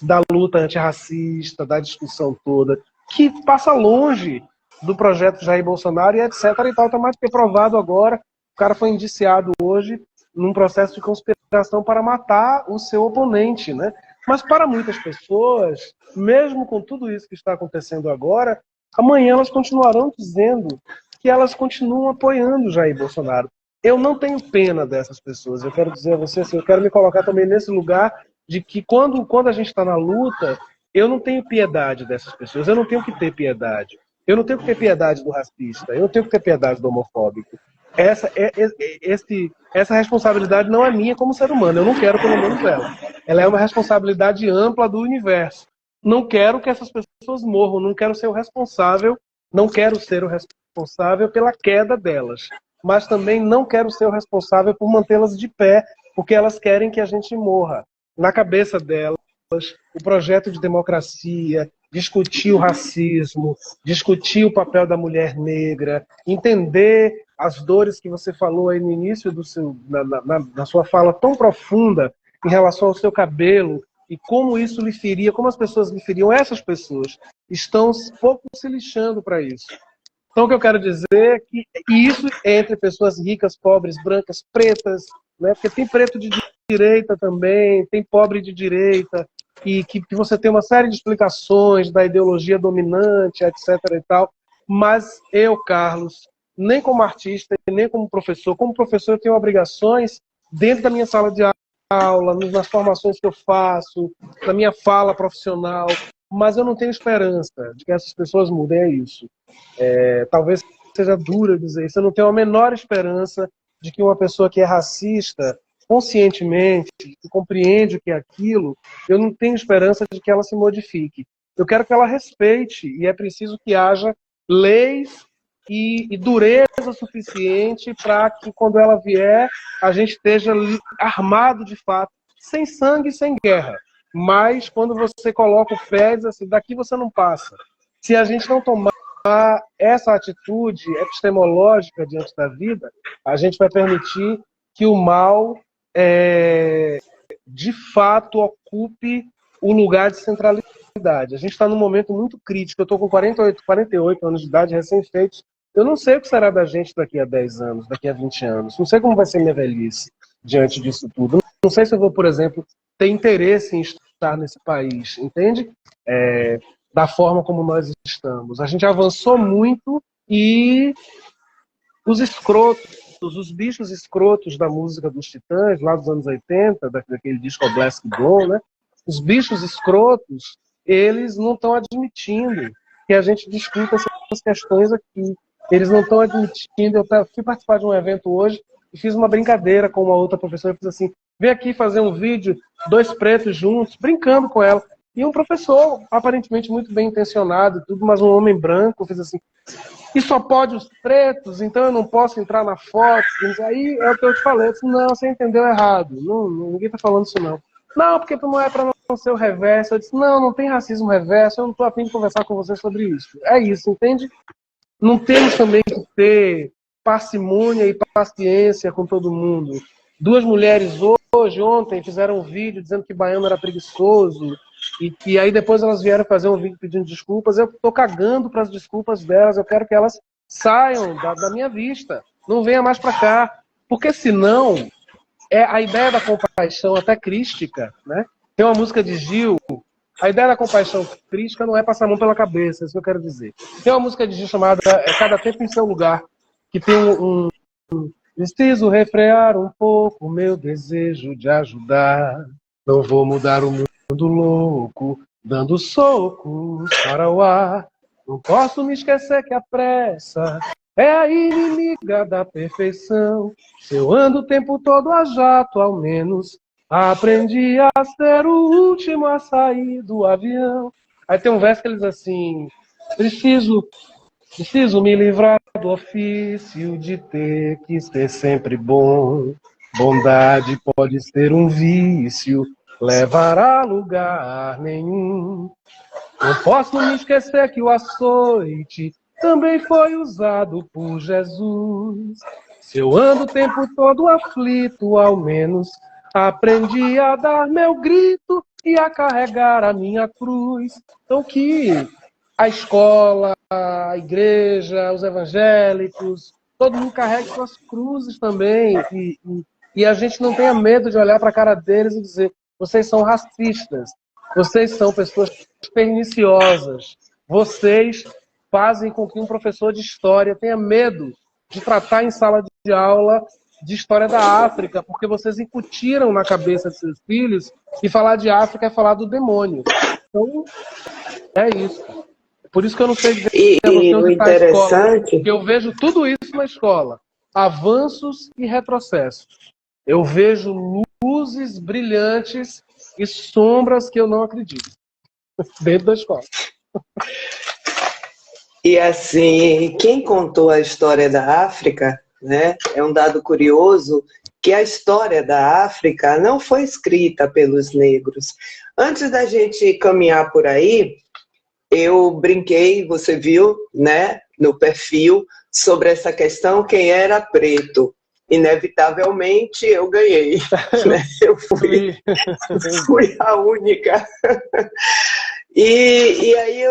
da luta antirracista, da discussão toda, que passa longe do projeto Jair Bolsonaro e etc. e tal, está mais que provado agora. O cara foi indiciado hoje num processo de conspiração para matar o seu oponente, né? Mas para muitas pessoas, mesmo com tudo isso que está acontecendo agora, amanhã elas continuarão dizendo que elas continuam apoiando Jair Bolsonaro. Eu não tenho pena dessas pessoas. Eu quero dizer a você, assim, eu quero me colocar também nesse lugar de que quando a gente está na luta, eu não tenho piedade dessas pessoas. Eu não tenho que ter piedade. Eu não tenho que ter piedade do racista. Eu não tenho que ter piedade do homofóbico. Essa responsabilidade não é minha como ser humano. Eu não quero, pelo menos, ela. Ela é uma responsabilidade ampla do universo. Não quero que essas pessoas morram. Não quero ser o responsável. Não quero ser o responsável pela queda delas. Mas também não quero ser o responsável por mantê-las de pé, porque elas querem que a gente morra. Na cabeça delas, o projeto de democracia, discutir o racismo, discutir o papel da mulher negra, entender as dores que você falou aí no início na sua fala tão profunda em relação ao seu cabelo e como isso lhe feria, como as pessoas lhe feriam. Essas pessoas estão pouco se lixando para isso. Então, o que eu quero dizer é que isso é entre pessoas ricas, pobres, brancas, pretas, né? Porque tem preto de direita também, tem pobre de direita, e que você tem uma série de explicações da ideologia dominante, etc. e tal. Mas eu, Carlos, nem como artista, nem como professor eu tenho obrigações dentro da minha sala de aula, nas formações que eu faço, na minha fala profissional, mas eu não tenho esperança de que essas pessoas mudem, é isso. Talvez seja duro dizer isso, eu não tenho a menor esperança de que uma pessoa que é racista, conscientemente, que compreende o que é aquilo, eu não tenho esperança de que ela se modifique. Eu quero que ela respeite, e é preciso que haja leis e dureza suficiente para que, quando ela vier, a gente esteja armado de fato, sem sangue e sem guerra. Mas, quando você coloca o pé, diz assim, daqui você não passa. Se a gente não tomar essa atitude epistemológica diante da vida, a gente vai permitir que o mal, de fato, ocupe o lugar de centralidade. idade. A gente está num momento muito crítico. Eu estou com 48 anos de idade, recém-feitos. Eu não sei o que será da gente daqui a 10 anos, daqui a 20 anos. Não sei como vai ser minha velhice diante disso tudo. Não sei se eu vou, por exemplo, ter interesse em estar nesse país, entende? Da forma como nós estamos. A gente avançou muito e os escrotos, os bichos escrotos da música dos Titãs, lá dos anos 80, daquele disco Black Blonde, né? Os bichos escrotos, eles não estão admitindo que a gente discuta essas questões aqui. Eles não estão admitindo. Eu fui participar de um evento hoje e fiz uma brincadeira com uma outra professora. Eu fiz assim, vem aqui fazer um vídeo, 2 pretos juntos, brincando com ela. E um professor, aparentemente muito bem intencionado, tudo, mas um homem branco, fez assim, e só pode os pretos, então eu não posso entrar na foto. Aí é o que eu te falei. Eu disse, não, você entendeu errado. Não, ninguém está falando isso, não. Não, porque não é para não ser o reverso. Eu disse, não tem racismo reverso, eu não estou a fim de conversar com você sobre isso. É isso, entende? Não temos também que ter parcimônia e paciência com todo mundo. 2 mulheres ontem, fizeram um vídeo dizendo que baiano era preguiçoso, e que aí depois elas vieram fazer um vídeo pedindo desculpas. Eu estou cagando para as desculpas delas, eu quero que elas saiam da minha vista, não venha mais para cá, porque senão a ideia da compaixão até crística, né? Tem uma música de Gil, a ideia da compaixão crística não é passar a mão pela cabeça, é isso que eu quero dizer. Tem uma música de Gil chamada Cada Tempo em Seu Lugar, que tem preciso refrear um pouco o meu desejo de ajudar, não vou mudar o mundo louco, dando socos para o ar. Não posso me esquecer que a pressa é a inimiga da perfeição. Se eu ando o tempo todo a jato, ao menos aprendi a ser o último a sair do avião. Aí tem um verso que ele diz assim, preciso me livrar do ofício de ter que ser sempre bom. Bondade pode ser um vício, levará a lugar nenhum. Não posso me esquecer que o açoite também foi usado por Jesus. Se eu ando o tempo todo aflito, ao menos aprendi a dar meu grito e a carregar a minha cruz. Então que a escola, a igreja, os evangélicos, todo mundo carregue suas cruzes também. E a gente não tenha medo de olhar para a cara deles e dizer, vocês são racistas, vocês são pessoas perniciosas, vocês fazem com que um professor de história tenha medo de tratar em sala de aula de história da África, porque vocês incutiram na cabeça de seus filhos que falar de África é falar do demônio. Então, é isso. Por isso que eu não sei dizer o interessante... escola, eu vejo tudo isso na escola. Avanços e retrocessos. Eu vejo luzes brilhantes e sombras que eu não acredito. Dentro da escola. E assim, quem contou a história da África, né, é um dado curioso, que a história da África não foi escrita pelos negros. Antes da gente caminhar por aí, eu brinquei, você viu, né, no perfil, sobre essa questão, quem era preto. Inevitavelmente eu ganhei, né? Eu fui a única. E aí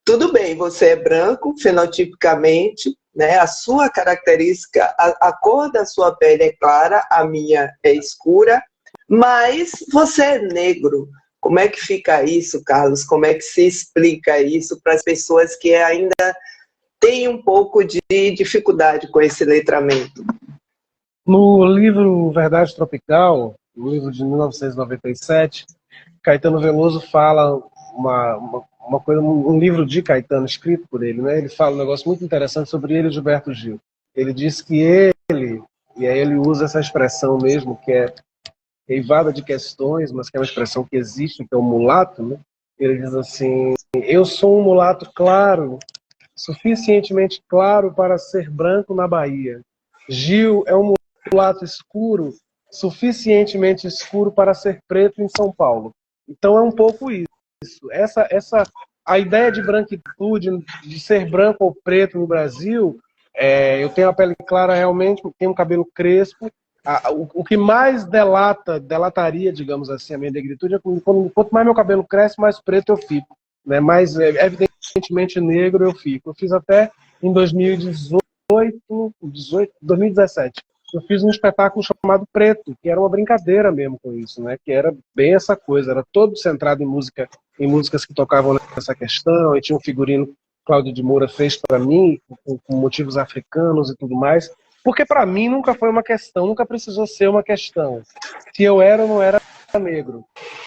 tudo bem, você é branco, fenotipicamente, né? A sua característica, a cor da sua pele é clara, a minha é escura, mas você é negro. Como é que fica isso, Carlos? Como é que se explica isso para as pessoas que ainda têm um pouco de dificuldade com esse letramento? No livro Verdade Tropical, no livro de 1997, Caetano Veloso fala uma coisa, um livro de Caetano escrito por ele, né? Ele fala um negócio muito interessante sobre ele e Gilberto Gil. Ele diz que ele, e aí ele usa essa expressão mesmo, que é eivada de questões, mas que é uma expressão que existe, que é o mulato, né? Ele diz assim, eu sou um mulato claro, suficientemente claro para ser branco na Bahia. Gil é um mulato escuro, suficientemente escuro para ser preto em São Paulo. Então é um pouco isso. A ideia de branquitude, de ser branco ou preto no Brasil, eu tenho a pele clara realmente, tenho um cabelo crespo. O que mais delataria, digamos assim, a minha negritude é quanto mais meu cabelo cresce, mais preto eu fico. né, mais evidentemente negro eu fico. Eu fiz até em 2017. Eu fiz um espetáculo chamado Preto, que era uma brincadeira mesmo com isso, né? Que era bem essa coisa, era todo centrado em música, em músicas que tocavam nessa questão, e tinha um figurino que Cláudio de Moura fez para mim, com motivos africanos e tudo mais, porque para mim nunca foi uma questão, nunca precisou ser uma questão. Se eu era ou não era negro,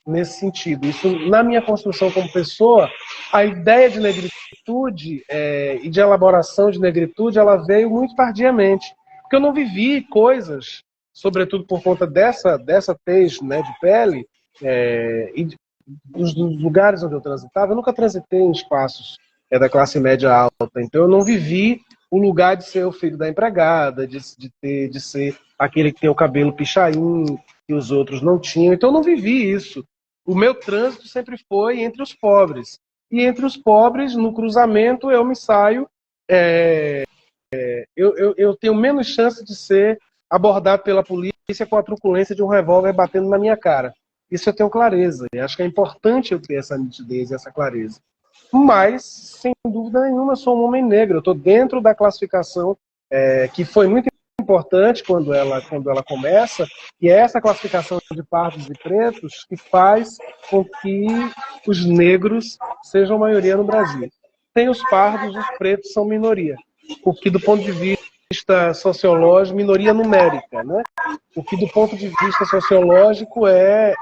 nesse sentido. Isso, na minha construção como pessoa, a ideia de negritude e de elaboração de negritude, ela veio muito tardiamente. Porque eu não vivi coisas, sobretudo por conta dessa tez, né, de pele, e dos lugares onde eu transitava. Eu nunca transitei em espaços da classe média alta, então eu não vivi o lugar de ser o filho da empregada, de ser aquele que tem o cabelo pichain, que os outros não tinham. Então eu não vivi isso. O meu trânsito sempre foi entre os pobres. E entre os pobres, no cruzamento, eu me saio... Eu tenho menos chance de ser abordado pela polícia com a truculência de um revólver batendo na minha cara. Isso eu tenho clareza. E acho que é importante eu ter essa nitidez e essa clareza. Mas, sem dúvida nenhuma, eu sou um homem negro. Eu estou dentro da classificação que foi muito importante quando ela começa, e é essa classificação de pardos e pretos que faz com que os negros sejam maioria no Brasil. Tem os pardos, os pretos são minoria. Porque do ponto de vista sociológico, minoria numérica, né? O que do ponto de vista sociológico é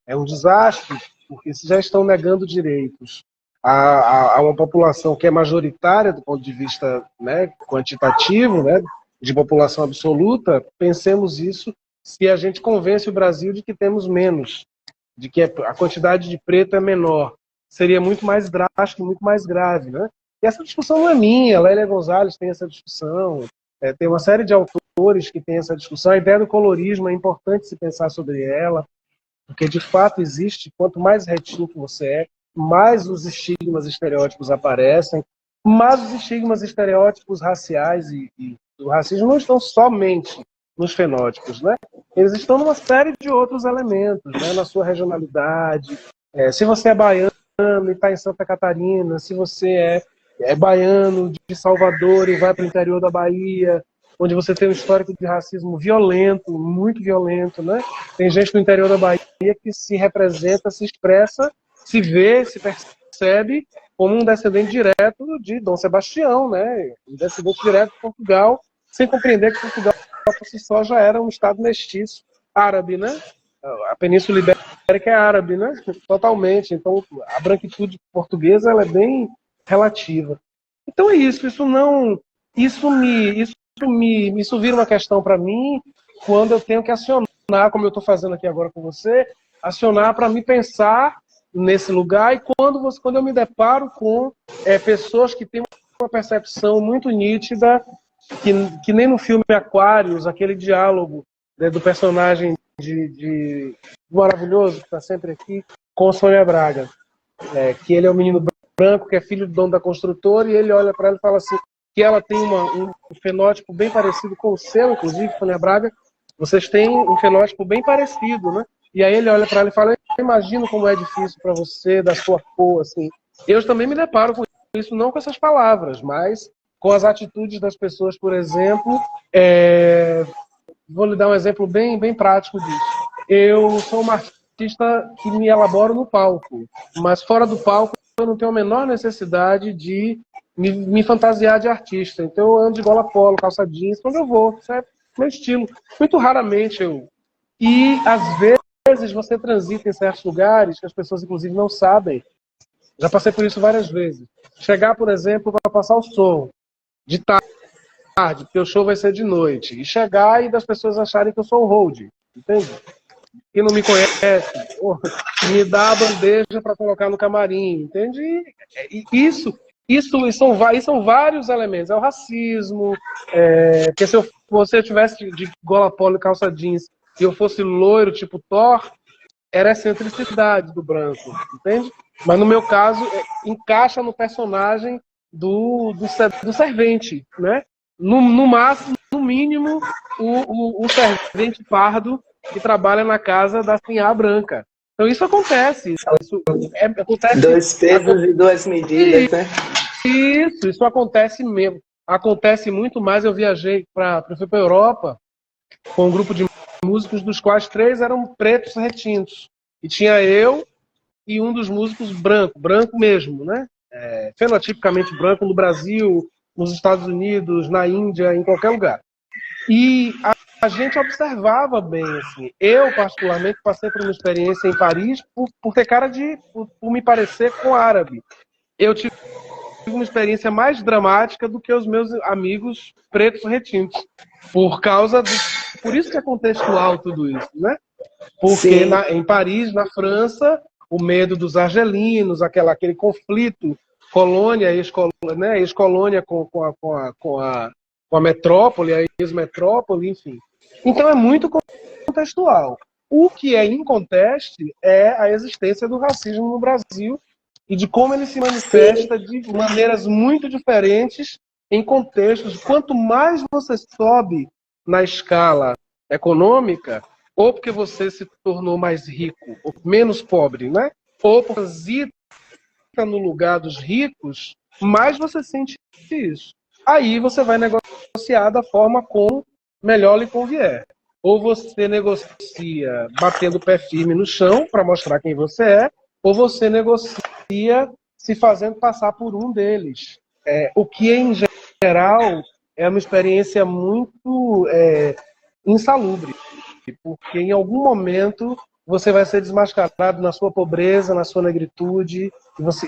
um desastre, porque se já estão negando direitos a uma população que é majoritária do ponto de vista, né, quantitativo, né, de população absoluta, pensemos isso se a gente convence o Brasil de que temos menos, de que a quantidade de preto é menor. Seria muito mais drástico, muito mais grave, né? E essa discussão não é minha, Lélia Gonzalez tem essa discussão, tem uma série de autores que tem essa discussão. A ideia do colorismo é importante se pensar sobre ela, porque de fato existe, quanto mais retinto você é, mais os estigmas estereótipos aparecem, mas os estigmas estereótipos raciais e do racismo não estão somente nos fenótipos, né? Eles estão numa série de outros elementos, né? Na sua regionalidade, se você é baiano e está em Santa Catarina, se você é baiano de Salvador e vai para o interior da Bahia, onde você tem um histórico de racismo violento, muito violento, né? Tem gente no interior da Bahia que se representa, se expressa, se vê, se percebe como um descendente direto de Dom Sebastião, né? Um descendente direto de Portugal, sem compreender que Portugal por si só já era um estado mestiço árabe, né? A Península Ibérica é árabe, né? Totalmente. Então, a branquitude portuguesa ela é bem relativa. Então é isso. Isso vira uma questão para mim quando eu tenho que acionar, como eu estou fazendo aqui agora com você, acionar para me pensar nesse lugar, e quando eu me deparo com pessoas que têm uma percepção muito nítida, que nem no filme Aquários, aquele diálogo, né, do personagem maravilhoso que está sempre aqui, com Sônia Braga, que ele é um menino branco, que é filho do dono da construtora, e ele olha para ela e fala assim, que ela tem um fenótipo bem parecido com o seu, inclusive, Sônia Braga, vocês têm um fenótipo bem parecido, né? E aí ele olha para ela e fala, eu imagino como é difícil para você, da sua cor, assim. Eu também me deparo com isso, não com essas palavras, mas com as atitudes das pessoas, por exemplo. Vou lhe dar um exemplo bem, bem prático disso. Eu sou uma artista que me elaboro no palco, mas fora do palco eu não tenho a menor necessidade de me fantasiar de artista. Então eu ando de gola polo, calça jeans, quando eu vou, isso é meu estilo. Muito raramente eu... E às vezes você transita em certos lugares que as pessoas inclusive não sabem. Já passei por isso várias vezes. Chegar, por exemplo, para passar o som de tarde, porque o show vai ser de noite, e chegar e das pessoas acharem que eu sou o hold, entende? Que não me conhece, me dá a bandeja para colocar no camarim, entende? Isso são vários elementos. É o racismo, porque se você tivesse de gola polo e calça jeans e eu fosse loiro, tipo Thor, era a excentricidade do branco, entende? Mas no meu caso, encaixa no personagem do servente, né? No máximo, no mínimo, o servente pardo que trabalha na casa da sinhá branca. Então isso acontece. Acontece. Dois pesos e duas medidas, né? Isso acontece mesmo. Acontece muito mais. Eu fui para a Europa com um grupo de músicos, dos quais 3 eram pretos retintos. E tinha eu e um dos músicos branco mesmo, né? Fenotipicamente branco no Brasil, nos Estados Unidos, na Índia, em qualquer lugar. E a gente observava bem, assim. Eu, particularmente, passei por uma experiência em Paris por ter cara por me parecer com árabe. Eu tive uma experiência mais dramática do que os meus amigos pretos retintos. Por isso que é contextual tudo isso, né? Porque em Paris, na França, o medo dos argelinos, aquele conflito colônia, ex-colônia com a metrópole, a ex-metrópole, enfim. Então é muito contextual. O que é inconteste é a existência do racismo no Brasil e de como ele se manifesta de maneiras muito diferentes em contextos. Quanto mais você sobe na escala econômica, ou porque você se tornou mais rico, ou menos pobre, né? Ou porque transita no lugar dos ricos, mais você sente isso. Aí você vai negociar da forma como melhor lhe convier. Ou você negocia batendo o pé firme no chão para mostrar quem você é, ou você negocia se fazendo passar por um deles. O que, em geral, é uma experiência muito insalubre, porque em algum momento você vai ser desmascarado na sua pobreza, na sua negritude,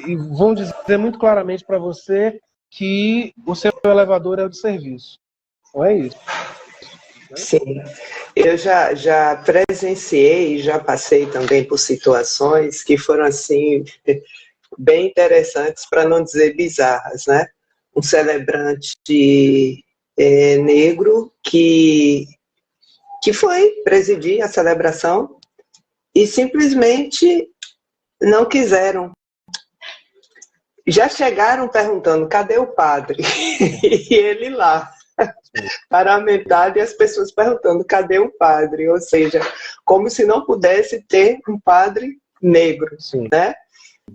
e vão dizer muito claramente para você que o seu elevador é o de serviço. Não é isso? Sim. Eu já presenciei, já passei também por situações que foram assim bem interessantes, para não dizer bizarras, né? Um celebrante negro que foi presidir a celebração e simplesmente não quiseram. Já chegaram perguntando, cadê o padre? E ele lá, paramentado, e as pessoas perguntando, cadê o padre? Ou seja, como se não pudesse ter um padre negro, Sim. né?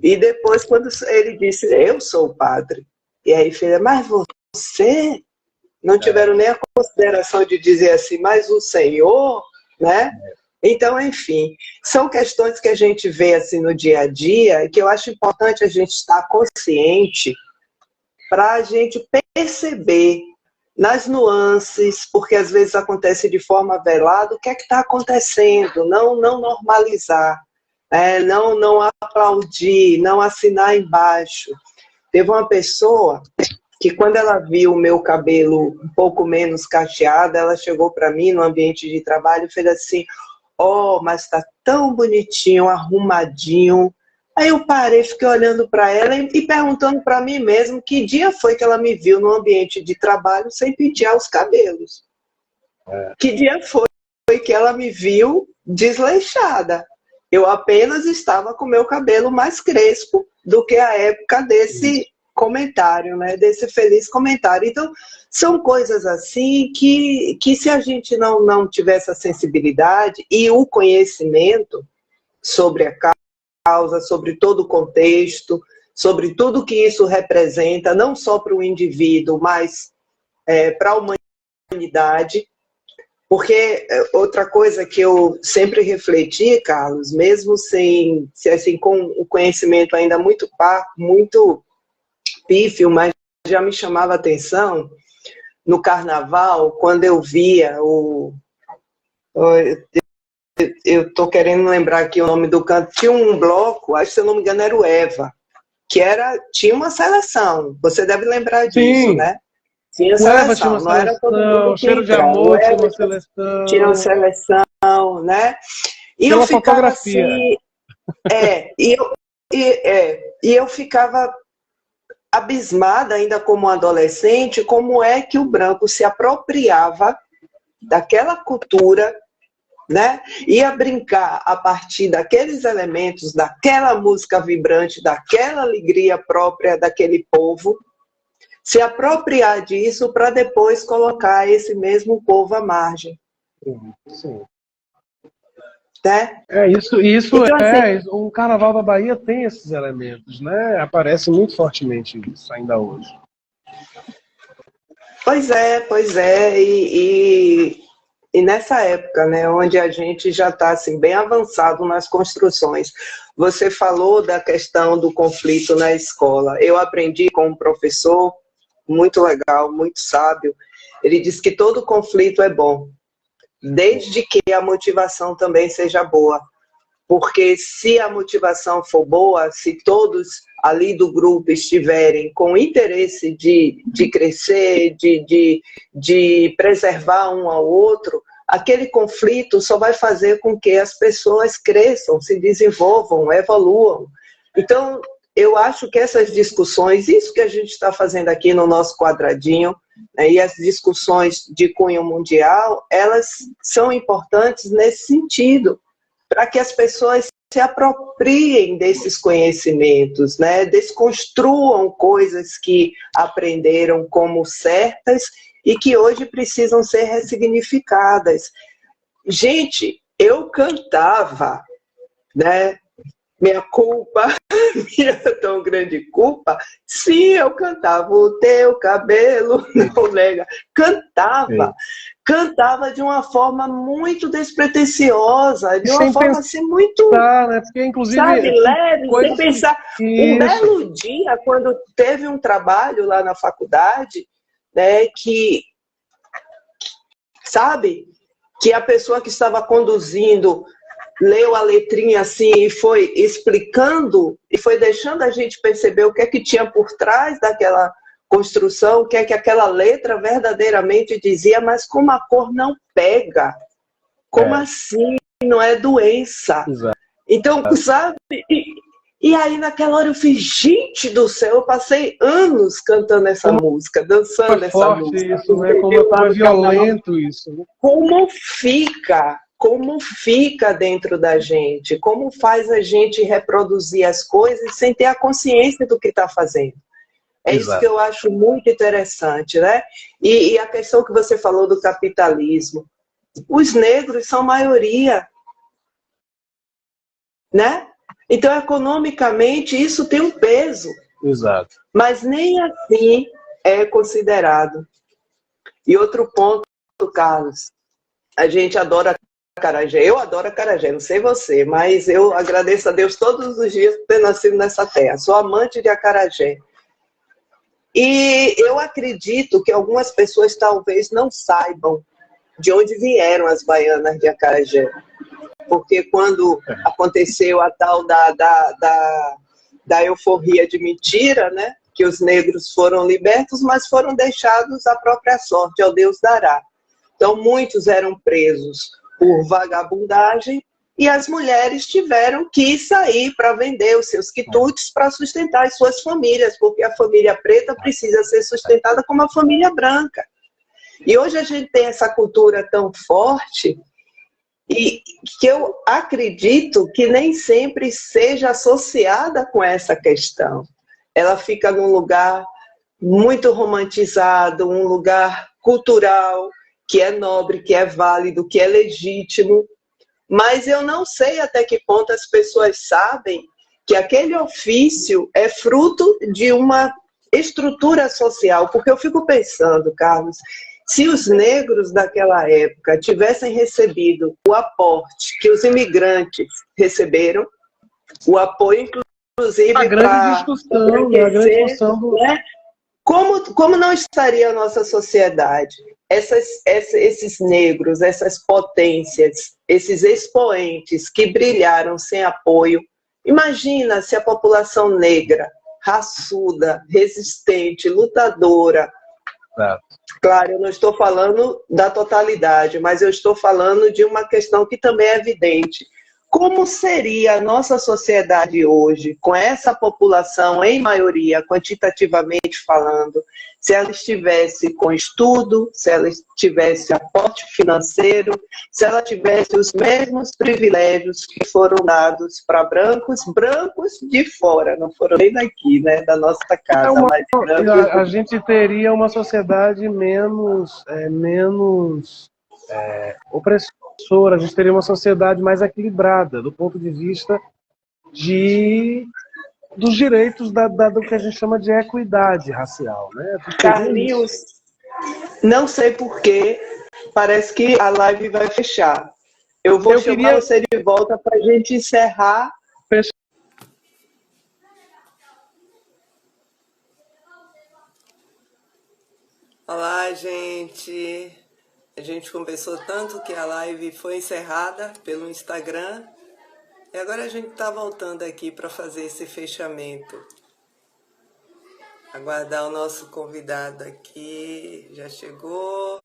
E depois, quando ele disse, eu sou o padre, e aí filha, mas você? Não tiveram nem a consideração de dizer assim, mas o Senhor, né? Então, enfim, são questões que a gente vê assim no dia a dia, que eu acho importante a gente estar consciente para a gente perceber nas nuances, porque às vezes acontece de forma velada, o que é que está acontecendo, não normalizar, não aplaudir, não assinar embaixo. Teve uma pessoa que quando ela viu o meu cabelo um pouco menos cacheado, ela chegou para mim no ambiente de trabalho e fez assim, mas está tão bonitinho, arrumadinho. Aí eu parei, fiquei olhando para ela e perguntando para mim mesmo que dia foi que ela me viu no ambiente de trabalho sem pentear os cabelos. Que dia foi que ela me viu desleixada. Eu apenas estava com meu cabelo mais crespo do que a época desse comentário, né? Desse feliz comentário. Então, são coisas assim que se a gente não tiver essa sensibilidade e o conhecimento sobre a causa, sobre todo o contexto, sobre tudo que isso representa, não só para o indivíduo, mas para a humanidade. Porque outra coisa que eu sempre refleti, Carlos, mesmo assim, com o conhecimento ainda muito pífio, mas já me chamava a atenção, no carnaval, quando eu via eu estou querendo lembrar aqui o nome do canto, tinha um bloco, acho que se eu não me engano era o Eva, que tinha uma seleção, você deve lembrar disso, né? Tinha seleção, não era todo mundo que Cheiro de entrava. Amor tinha uma seleção. Tinha uma seleção, né? E tinha eu uma ficava fotografia. assim, e eu ficava abismada ainda como adolescente, como é que o branco se apropriava daquela cultura, né? Ia brincar a partir daqueles elementos, daquela música vibrante, daquela alegria própria daquele povo, se apropriar disso para depois colocar esse mesmo povo à margem. Sim. né? Isso Então, assim, o Carnaval da Bahia tem esses elementos, né? Aparece muito fortemente isso ainda hoje. pois é, e nessa época, né, onde a gente já está assim, bem avançado nas construções, você falou da questão do conflito na escola. Eu aprendi com um professor muito legal, muito sábio. Ele disse que todo conflito é bom, desde que a motivação também seja boa. Porque se a motivação for boa, se todos ali do grupo estiverem com interesse de crescer, de preservar um ao outro, aquele conflito só vai fazer com que as pessoas cresçam, se desenvolvam, evoluam. Então, eu acho que essas discussões, isso que a gente está fazendo aqui no nosso quadradinho, né, e as discussões de cunho mundial, elas são importantes nesse sentido, para que as pessoas se apropriem desses conhecimentos, né? Desconstruam coisas que aprenderam como certas e que hoje precisam ser ressignificadas. Gente, eu cantava, né? Minha culpa, minha tão grande culpa. Sim, eu cantava o teu cabelo, não nega. Cantava. Cantava de uma forma muito despretensiosa, de uma forma assim muito, né? Porque, inclusive, sabe, leve, sem pensar. Um Isso. belo dia, quando teve um trabalho lá na faculdade, né, que, sabe, que a pessoa que estava conduzindo leu a letrinha assim e foi explicando e foi deixando a gente perceber o que é que tinha por trás daquela construção, o que é que aquela letra verdadeiramente dizia, mas como a cor não pega, como assim? Não é doença. Exato. Então, sabe? E aí naquela hora eu fiz, gente do céu, eu passei anos cantando essa música, dançando essa música. Isso, né? Como é violento isso. Né? Como fica dentro da gente, como faz a gente reproduzir as coisas sem ter a consciência do que está fazendo. É Exato. Isso que eu acho muito interessante, né? E a questão que você falou do capitalismo. Os negros são maioria, né? Então, economicamente, isso tem um peso. Exato. Mas nem assim é considerado. E outro ponto, Carlos, a gente adora acarajé. Eu adoro acarajé, não sei você, mas eu agradeço a Deus todos os dias por ter nascido nessa terra. Sou amante de acarajé. E eu acredito que algumas pessoas talvez não saibam de onde vieram as baianas de acarajé. Porque quando aconteceu a tal da euforia de mentira, né, que os negros foram libertos, mas foram deixados à própria sorte, ao Deus dará. Então, muitos eram presos por vagabundagem e as mulheres tiveram que sair para vender os seus quitutes para sustentar as suas famílias, porque a família preta precisa ser sustentada como a família branca. E hoje a gente tem essa cultura tão forte e que eu acredito que nem sempre seja associada com essa questão. Ela fica num lugar muito romantizado, um lugar cultural, que é nobre, que é válido, que é legítimo, mas eu não sei até que ponto as pessoas sabem que aquele ofício é fruto de uma estrutura social, porque eu fico pensando, Carlos, se os negros daquela época tivessem recebido o aporte que os imigrantes receberam, o apoio, inclusive, a grande discussão do... né? Como não estaria a nossa sociedade? Esses negros, essas potências, esses expoentes que brilharam sem apoio. Imagina se a população negra, raçuda, resistente, lutadora. Claro, eu não estou falando da totalidade, mas eu estou falando de uma questão que também é evidente. Como seria a nossa sociedade hoje, com essa população em maioria, quantitativamente falando, se ela estivesse com estudo, se ela tivesse aporte financeiro, se ela tivesse os mesmos privilégios que foram dados para brancos de fora, não foram nem daqui, né, da nossa casa. Mas a gente teria uma sociedade menos opressora, promissora, a gente teria uma sociedade mais equilibrada, do ponto de vista dos direitos do que a gente chama de equidade racial, né? Carlinhos, não sei porquê, parece que a live vai fechar. Eu vou chamar você de volta para a gente encerrar. Olá, gente. A gente conversou tanto que a live foi encerrada pelo Instagram. E agora a gente está voltando aqui para fazer esse fechamento. Aguardar o nosso convidado aqui. Já chegou.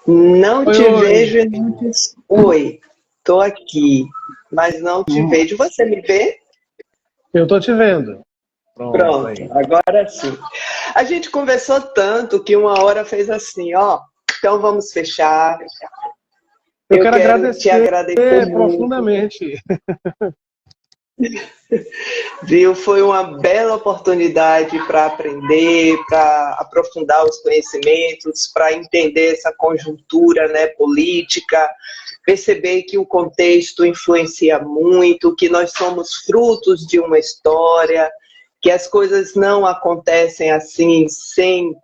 Não te vejo e não te... Oi, tô aqui, mas não te vejo. Você me vê? Eu tô te vendo. Pronto, agora sim. A gente conversou tanto que uma hora fez assim, ó. Então vamos fechar. Eu quero te agradecer profundamente. Viu? Foi uma bela oportunidade para aprender, para aprofundar os conhecimentos, para entender essa conjuntura, né, política, perceber que o contexto influencia muito, que nós somos frutos de uma história, que as coisas não acontecem assim sem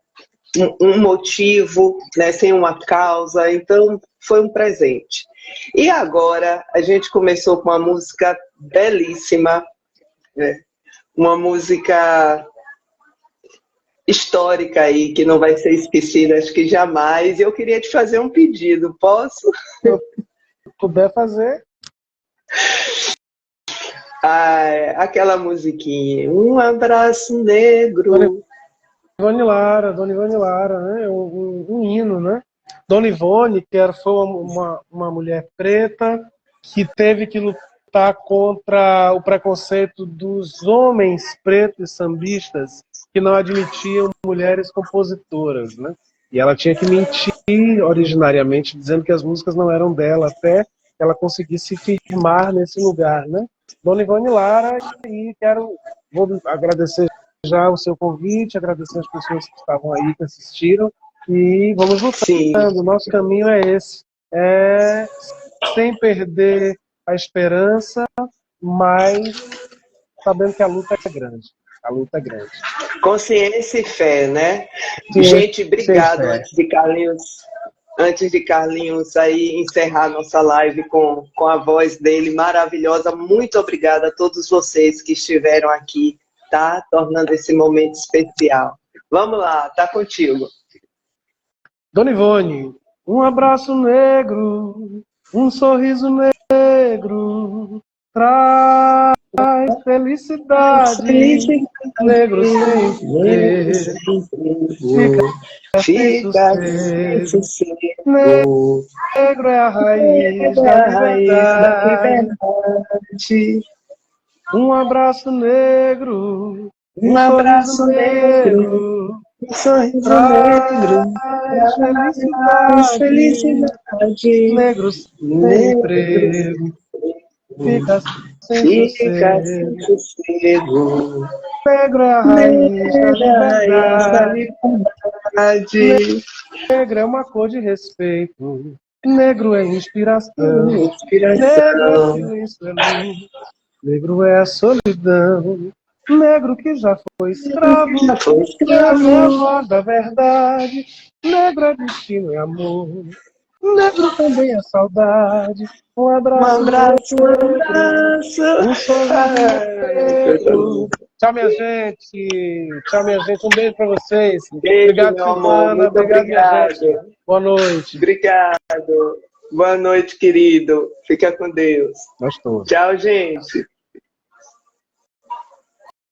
um motivo, né, sem uma causa. Então foi um presente. E agora a gente começou com uma música belíssima, né? Uma música histórica aí, que não vai ser esquecida, acho que jamais. E eu queria te fazer um pedido, posso? Se puder fazer. Aquela musiquinha, um abraço negro. Dona Ivone Lara, né? Um hino, né? Dona Ivone, que foi uma mulher preta que teve que lutar contra o preconceito dos homens pretos sambistas que não admitiam mulheres compositoras, né? E ela tinha que mentir originariamente, dizendo que as músicas não eram dela, até que ela conseguisse se firmar nesse lugar, né? Dona Ivone Lara, e vou agradecer já o seu convite, agradecer as pessoas que estavam aí, que assistiram, e vamos lutando. Sim. O nosso caminho é esse, sem perder a esperança, mas sabendo que a luta é grande. A luta é grande. Consciência e fé, né? Sim, gente, obrigado. Antes de Carlinhos aí encerrar nossa live com a voz dele maravilhosa, muito obrigada a todos vocês que estiveram aqui, tá? Tornando esse momento especial. Vamos lá, tá contigo. Dona Ivone, um abraço negro, um sorriso negro, traz felicidade, negro sempre fica sem sossego. Negro é a raiz da liberdade. Um abraço negro, um abraço negro, um sorriso negro, felicidade, negro sempre fica sem sossego. Negro é a raiz da liberdade. Negro é uma cor de respeito. Negro é inspiração. Negro é silêncio, é luz. Negro é a solidão. Negro que já foi escravo. Negro é a voz da verdade. Negro é destino e amor. Negro também é saudade. Um abraço. Um sorriso. Tchau, minha gente. Tchau, minha gente. Um beijo pra vocês. Beijo, obrigado, Silvana. Obrigado, minha gente. Boa noite. Obrigado. Boa noite, querido. Fica com Deus. Nós todos. Tchau, gente.